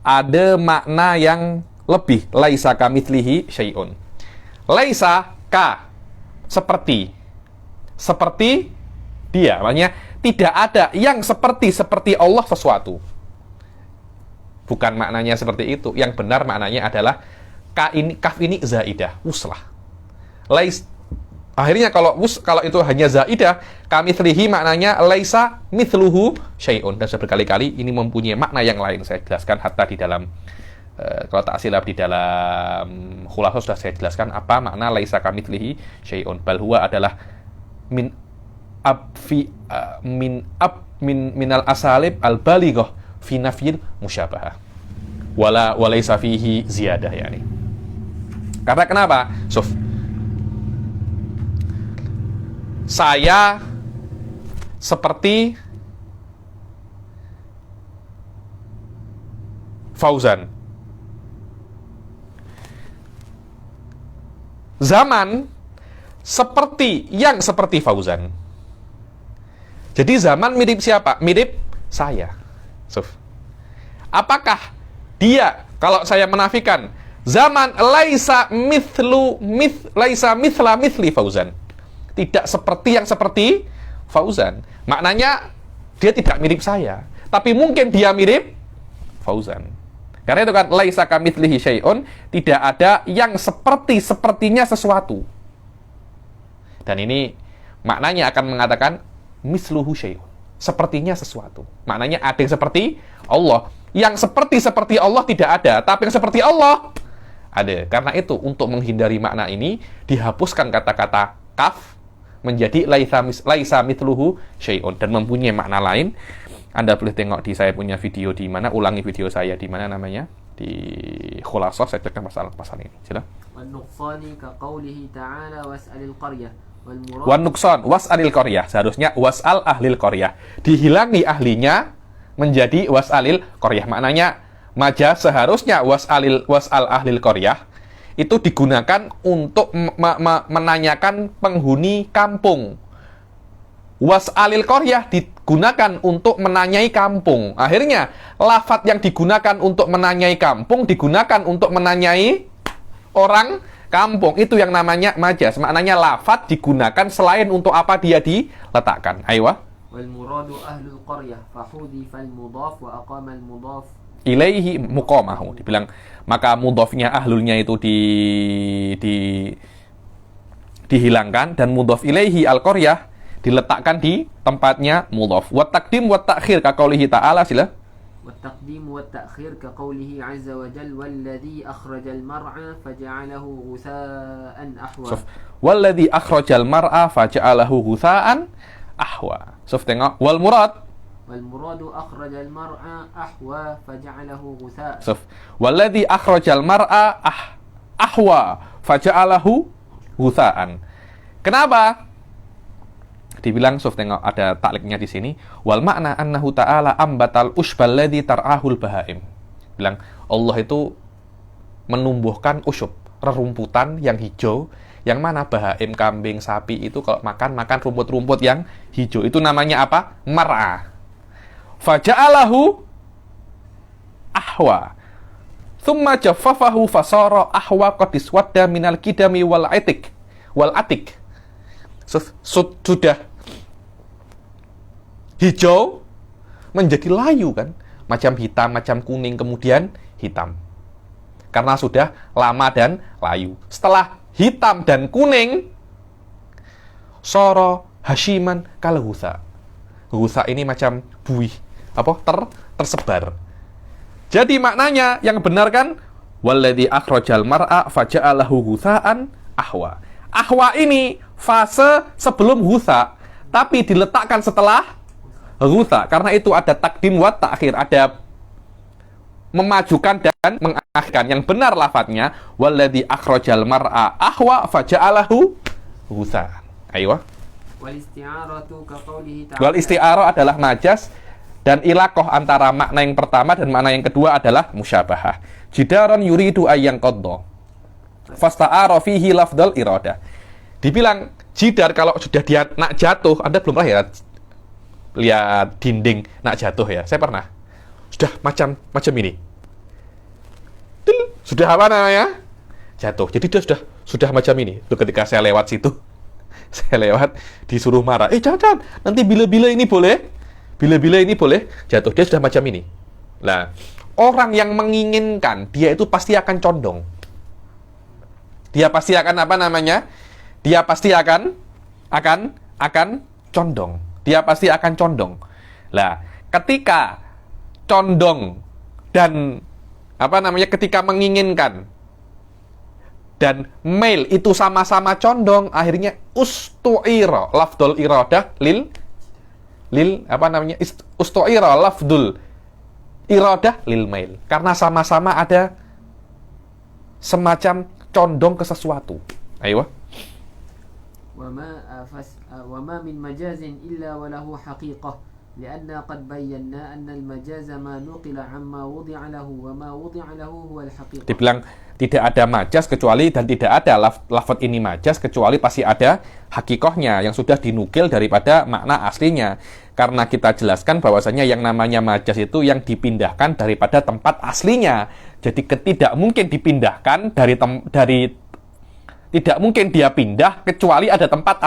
Ada makna yang lebih, laisa kamitslihi syai'un. Laisa ka seperti dia, maknanya tidak ada yang seperti Allah sesuatu. Bukan maknanya seperti itu. Yang benar maknanya adalah kaf ini zaidah, uslah. Akhirnya kalau itu hanya zaidah, kamitslihi maknanya laisa mithluhu syai'un. Dan berkali-kali ini mempunyai makna yang lain. Saya jelaskan hatta di dalam kalau tak silap di dalam khulathah sudah saya jelaskan apa makna laisa kamitslihi syai'un. Bal huwa adalah minal asalib al balighah fi nafyil musyabahah. Walaysa fihi ziyadah yani. Karena kenapa? Saya seperti Fauzan. Zaman seperti Fauzan. Jadi zaman mirip siapa? Mirip saya. Apakah dia, kalau saya menafikan zaman laisa mithla mithli Fauzan, tidak seperti Fauzan, maknanya dia tidak mirip saya, tapi mungkin dia mirip Fauzan. Karena itu kan laisa kamitslihi syai'un, tidak ada yang sepertinya sesuatu. Dan ini maknanya akan mengatakan misluhu syai'un, sepertinya sesuatu. Maknanya ada yang seperti Allah. Yang seperti Allah tidak ada, tapi yang seperti Allah ada. Karena itu untuk menghindari makna ini dihapuskan kata-kata kaf menjadi laisa mithluhu syai'un dan mempunyai makna lain. Anda boleh tengok di saya punya video di mana, ulangi video saya di mana namanya, di khulathah saya tekan pasal ini. Sila. Wan nuksan was'alil qaryah, seharusnya was'al ahlil qaryah, dihilangi ahlinya menjadi was'alil qaryah. Maknanya majas seharusnya was'al ahlil qaryah itu digunakan untuk menanyakan penghuni kampung. Was'alil qaryah digunakan untuk menanyai kampung. Akhirnya, lafadz yang digunakan untuk menanyai kampung digunakan untuk menanyai orang kampung. Itu yang namanya majas. Maknanya lafadz digunakan selain untuk apa dia diletakkan. Aywa. Wal muradu ahlul qaryah fahudifal mudhaf wa aqamal mudhaf ilaihi muqamahu. Dibilang maka mudhafnya ahlulnya itu dihilangkan dan mudhaf ilaihi al-qaryah diletakkan di tempatnya mudhaf. Wa taqdim wa ta'khir ka qaulihi ta'ala sila. Wa taqdim wa ta'khir ka qaulihi 'azza wa jalla walladzi akhrajal mar'a faja'alahu ghusaa'an ahwa. Walladzi akhrajal mar'a faja'alahu ghusaa'an ahwa. Tengok wal muradu akhrajal mar'a ahwa faja'alahu ghusaa'an. Walladzi akhrajal mar'a ahwa faja'alahu ghusaa'an. Kenapa? Dibilang tengok ada takliknya di sini. Wal makna annahu ta'ala ambatal usbal ladzi tar'ahul bahaim. Bilang Allah itu menumbuhkan usyub, rerumputan yang hijau, yang mana bahaim, kambing, sapi itu kalau makan rumput-rumput yang hijau. Itu namanya apa? Mar'a. Faja'alahu ahwa. Thumma jaffafahu fasara ahwa qad iswadda minal kidami wal atik. Sudah hijau menjadi layu kan, macam hitam, macam kuning, kemudian hitam karena sudah lama dan layu. Setelah hitam dan kuning, soro hashiman kal hutha. Hutha ini macam buih, tersebar. Jadi maknanya yang benar kan, walladzi akhrajal mar'a faja'alahu hutha'an ahwa. Ahwa ini fase sebelum hutha, tapi diletakkan setelah hutha. Karena itu ada takdim wa ta'khir, ada memajukan dan mengakhirkan. Yang benar lafadznya walladzi akhrajal mar'a ahwa faja'alahu hutha. Ayo. Wal isti'aratu ka qawlihi ta'ala. Wal isti'arah adalah majas, dan ilaqah antara makna yang pertama dan makna yang kedua adalah musyabahah. Jidaron yuridu ayyang qadda fasta'ara fihi lafdal iradah. Dibilang jidar kalau sudah dia nak jatuh. Anda belum pernah ya lihat dinding nak jatuh ya? Saya pernah. Sudah macam ini. Sudah apa namanya? Jatuh. Jadi dia sudah macam ini. Tuh ketika saya lewat situ, saya lewat disuruh marah. Jangan. Nanti bila-bila ini boleh jatuh. Dia sudah macam ini. Nah, orang yang menginginkan, dia itu pasti akan condong. Dia pasti akan apa namanya? Dia pasti akan condong. Dia pasti akan condong. Lah, ketika condong dan ketika menginginkan dan mail itu sama-sama condong, akhirnya ustu'ira lafdul iradah ustu'ira lafdul iradah lil mail, karena sama-sama ada semacam condong ke sesuatu. Ayo. وما من مجاز إلا وله حقيقة لأن قد بينا أن المجاز ما نقل عما وضع له وما وضع له هو الحقيقة. Dibilang tidak ada majas kecuali, dan tidak ada lafaz ini majas kecuali pasti ada hakikohnya yang sudah dinukil daripada makna aslinya. Karena kita jelaskan bahwasanya yang namanya majas itu yang dipindahkan daripada tempat aslinya. Jadi tidak mungkin dipindahkan tidak mungkin dia pindah kecuali ada tempat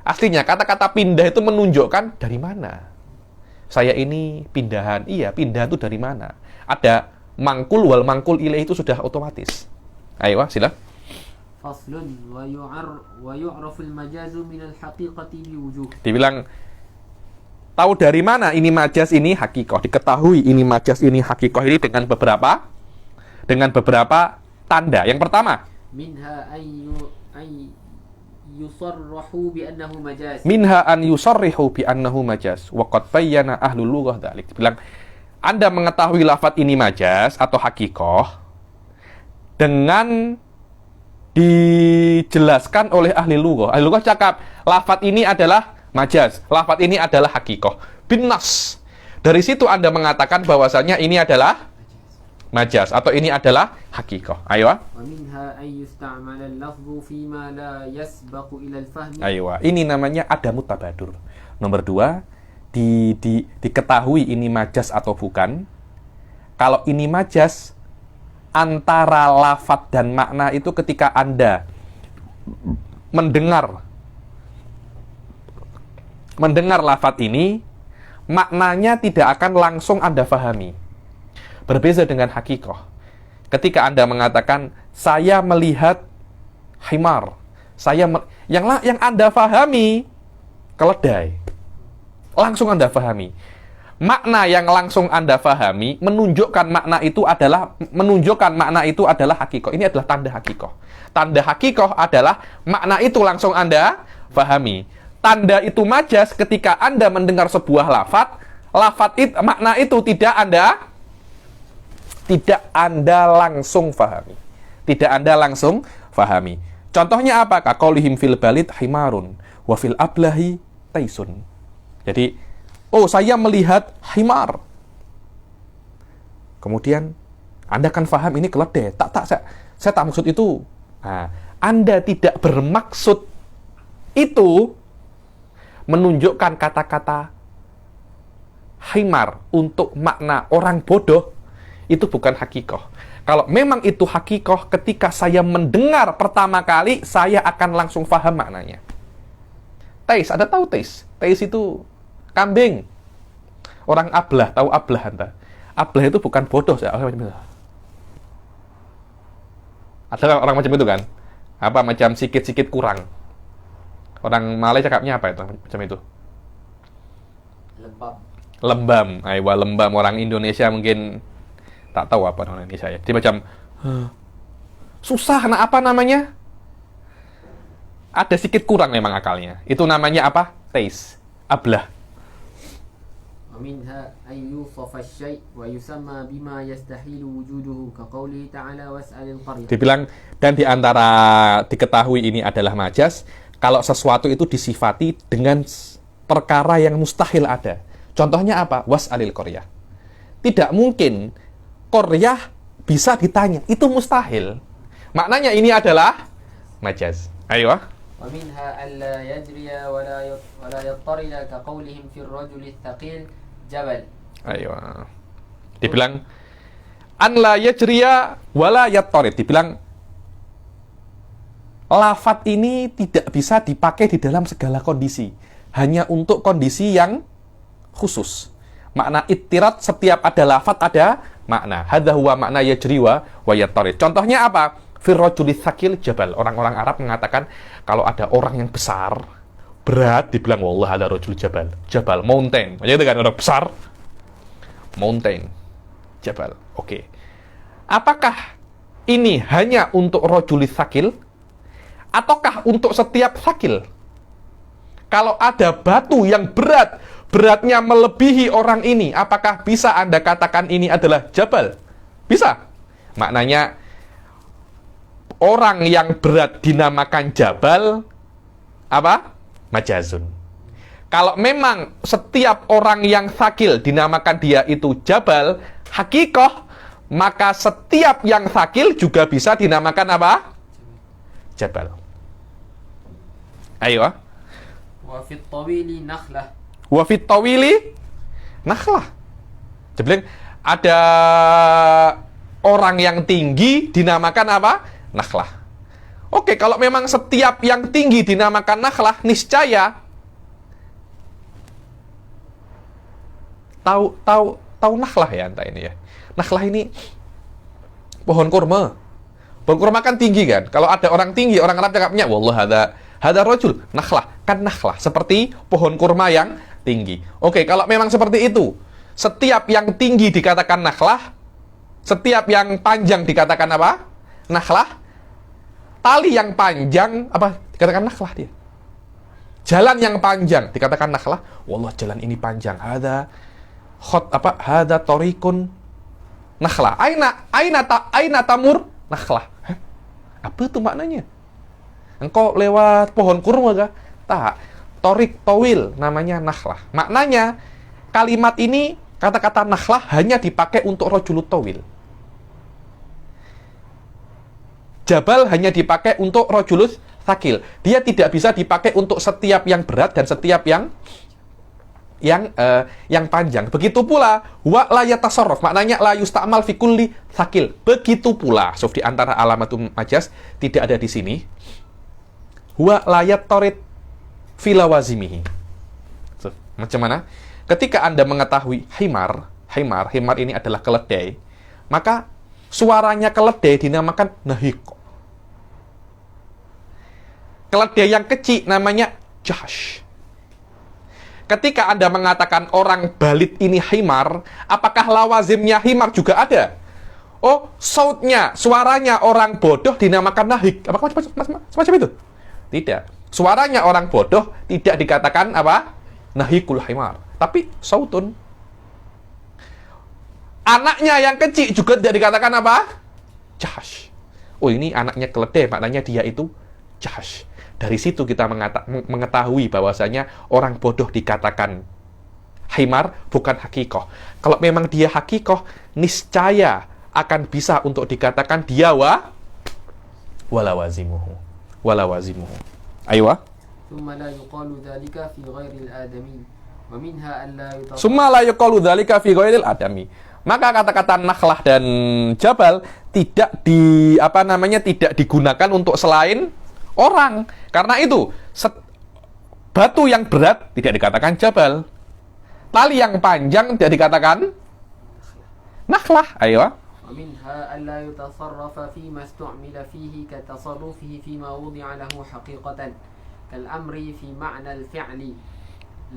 aslinya. Kata-kata pindah itu menunjukkan dari mana. Saya ini pindahan. Iya, pindahan itu dari mana? Ada mangkul, wal mangkul ilaih itu sudah otomatis. Ayo, sila. Faslun wa yu'raful majazu minal haqiqati biwujuh. Dibilang tahu dari mana ini majas, ini hakikoh. Diketahui ini majas, ini hakikoh ini dengan beberapa tanda. Yang pertama, minha yusarrahu bi annahu majaz. Minha an yusarrihu bi annahu majaz wa qad bayyana ahlul lughah dzalik. Bilang Anda mengetahui lafaz ini majas atau hakikoh dengan dijelaskan oleh ahli lughah. Ahli lughah cakap lafaz ini adalah majaz, lafaz ini adalah hakikoh bin nas. Dari situ Anda mengatakan bahwasanya ini adalah majas atau ini adalah hakikoh. Ayo. Ayo. Ini namanya adamu tabadur. Nomor 2, diketahui ini majas atau bukan. Kalau ini majas, antara lafaz dan makna itu ketika Anda mendengar lafaz ini, maknanya tidak akan langsung Anda fahami. Berbeza dengan hakikoh. Ketika Anda mengatakan, saya melihat himar, yang Anda fahami keledai. Langsung Anda fahami. Makna yang langsung Anda fahami menunjukkan makna itu adalah hakikoh. Ini adalah tanda hakikoh. Tanda hakikoh adalah makna itu langsung Anda fahami. Tanda itu majas ketika Anda mendengar sebuah lafaz itu, makna itu tidak Anda langsung fahami. Tidak Anda langsung fahami. Contohnya apa? Kaqaulihim fil balid himarun wa fil ablahi taisun. Jadi, saya melihat himar. Kemudian Anda kan faham ini keledai. Saya tak maksud itu. Nah, Anda tidak bermaksud itu menunjukkan kata-kata himar untuk makna orang bodoh, itu bukan hakikoh. Kalau memang itu hakikoh, ketika saya mendengar pertama kali, saya akan langsung faham maknanya. Tais, Anda tahu tais? Tais itu kambing. Orang ablah, tahu ablah Anda? Ablah itu bukan bodoh. Ada orang macam itu kan? Apa macam sikit-sikit kurang. Orang Malay cakapnya apa itu macam itu? Lembab. Lembam. Aywa, lembam. Orang Indonesia mungkin tak tahu apa orang Indonesia ya. Dia macam susah, apa namanya? Ada sedikit kurang memang akalnya. Itu namanya apa? Taste. Ablah. ومنها أن يوصف الشيء ويسمى بما يستحيل وجوده كقوله تعالى واسأل القرية. Dibilang, dan diantara diketahui ini adalah majas, kalau sesuatu itu disifati dengan perkara yang mustahil ada. Contohnya apa? Was'alil qaryah. Tidak mungkin qaryah bisa ditanya. Itu mustahil. Maknanya ini adalah majaz. Ayo. ومنها ألا يجري ولا يضطرد كقولهم في الرجل الثقيل jabal. Ayo. Dibilang an la yajriya wala yattarid. Dibilang lafat ini tidak bisa dipakai di dalam segala kondisi. Hanya untuk kondisi yang khusus. Makna ittirat, setiap ada lafat ada makna. Hadza huwa makna yajri wa yattarid. Contohnya apa? Firrajuli tsaqil jabal. Orang-orang Arab mengatakan kalau ada orang yang besar, berat, dibilang wallah ada rajul jabal. Jabal, mountain. Macam itu kan, orang besar. Mountain. Jabal. Oke. Apakah ini hanya untuk rajul tsaqil? Ataukah untuk setiap tsaqil? Kalau ada batu yang berat, beratnya melebihi orang ini, apakah bisa Anda katakan ini adalah jabal? Bisa. Maknanya, orang yang berat dinamakan jabal, apa? Majazun. Kalau memang setiap orang yang tsaqil dinamakan dia itu jabal, hakikoh, maka setiap yang tsaqil juga bisa dinamakan apa? Jabal. Ayo. Wa fit tawili nakhlah. Wa fit tawili nakhlah. Jadi ada orang yang tinggi dinamakan apa? Nakhlah. Oke, kalau memang setiap yang tinggi dinamakan nakhlah, niscaya tahu nakhlah ya anta ini ya. Nakhlah ini pohon kurma. Pohon kurma kan tinggi kan? Kalau ada orang tinggi, orang Arab cakapnya wallah hada rajul, nakhlah, kan nakhlah, seperti pohon kurma yang tinggi. Oke, kalau memang seperti itu, setiap yang tinggi dikatakan nakhlah, setiap yang panjang dikatakan apa? Nakhlah. Tali yang panjang apa dikatakan nakhlah dia. Jalan yang panjang dikatakan nakhlah. Wallah jalan ini panjang. Hada tariqun nakhlah. Aina tamur nakhlah. Hah? Apa itu maknanya? Engkau lewat pohon kurma kah? Tak. Tariq tawil namanya nakhlah. Maknanya kalimat ini, kata-kata nakhlah hanya dipakai untuk rajulut tawil. Jabal hanya dipakai untuk rajulus tsaqil. Dia tidak bisa dipakai untuk setiap yang berat dan setiap yang panjang. Begitu pula wa la yatasarraf, maknanya la yusta'mal fi kulli tsaqil. Begitu pula, di antara alamatul majaz tidak ada di sini. Wa la yattarid fi lawazimihi. Macam mana? Ketika Anda mengetahui himar ini adalah keledai, maka suaranya keledai dinamakan nahiq. Keledai yang kecil namanya jahsh. Ketika Anda mengatakan orang balit ini himar, apakah lawazimnya himar juga ada? Oh, sautnya, suaranya orang bodoh dinamakan nahiq. Apakah semacam itu? Tidak. Suaranya orang bodoh tidak dikatakan apa? Nahiqul himar. Tapi sautun. Anaknya yang kecil juga tidak dikatakan apa? Jahsh. Oh, ini anaknya keledai, maknanya dia itu jahsh. Dari situ kita mengetahui bahwasanya orang bodoh dikatakan himar, bukan hakikoh. Kalau memang dia hakikoh, niscaya akan bisa untuk dikatakan dia walawazimuhu. Aywa. Summa la yuqalu dhalika fi ghairil adami. Wa minha an la yutasawwar. Summa la yuqalu dhalika fi ghairil adami. Maka kata-kata nakhlah dan jabal tidak tidak digunakan untuk selain orang. Karena itu batu yang berat tidak dikatakan jabal. Tali yang panjang tidak dikatakan nakhlah. Ayo. ومنها ألا يتصرف فيما استعمل فيه كتصرفه فيما وضع له حقيقة كالأمر في معنى الفعل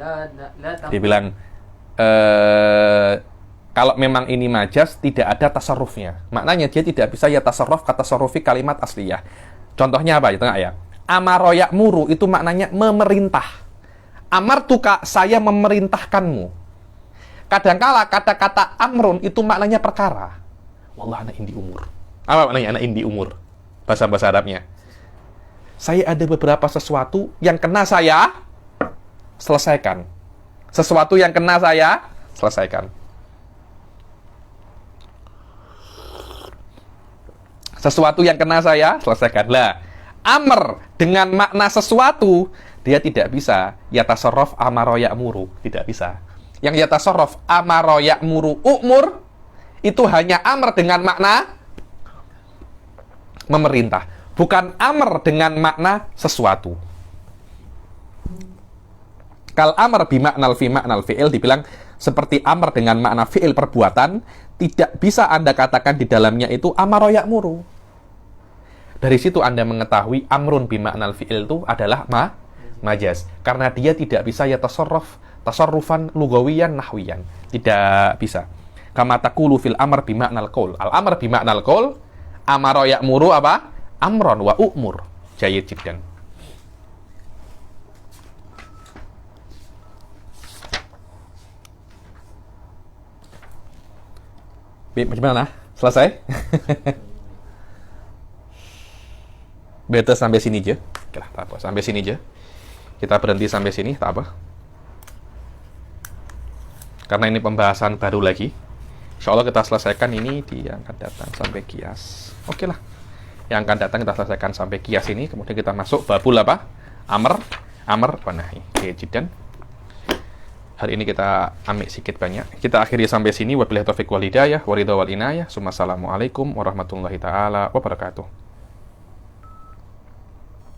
لا dibilang kalau memang ini majas tidak ada tasarrufnya. Maknanya dia tidak bisa ya tasarruf kata tasarrufi kalimat asliyah. Contohnya apa? Ya tengah ya. Amaro ya'muru itu maknanya memerintah. Amartuka, saya memerintahkanmu. Kadangkala kata-kata amrun itu maknanya perkara. Wallah anak indi umur. Apa maknanya anak indi umur? Bahasa Arabnya. Saya ada beberapa sesuatu yang kena saya selesaikan. Sesuatu yang kena saya selesaikan. Sesuatu yang kena saya selesaikan. Lah, amr dengan makna sesuatu, dia tidak bisa yatasarraf amaro ya'muru, tidak bisa. Yang yatasarraf amaro ya'muru umur itu hanya amr dengan makna memerintah, bukan amr dengan makna sesuatu. Kal amr bimaknal fi maknal fi'il dibilang seperti amr dengan makna fi'il perbuatan, tidak bisa Anda katakan di dalamnya itu amaro ya'muru. Dari situ Anda mengetahui amrun bimaknal fi'il itu adalah majas. Karena dia tidak bisa ya tasarrufan lugawiyan nahwiyan. Tidak bisa. Kama taqulu fil amr bimaknal qaul. Al amr bimaknal qaul, amaro ya'muru apa? Amron wa u'mur. Jayyid jiddan. Bagaimana? Selesai? Beta sampai sini aja. Oke lah, tak apa. Sampai sini aja. Kita berhenti sampai sini, tak apa. Karena ini pembahasan baru lagi. Insya Allah kita selesaikan ini di yang akan datang sampai kias. Oke lah. Yang akan datang kita selesaikan sampai kias ini. Kemudian kita masuk babul apa? Amr wa nahi. Oke, jiddan. Hari ini kita ambil sedikit banyak. Kita akhiri sampai sini. Wabillahi taufiq wal hidayah, waridha wal inayah. Assalamualaikum warahmatullahi taala wabarakatuh.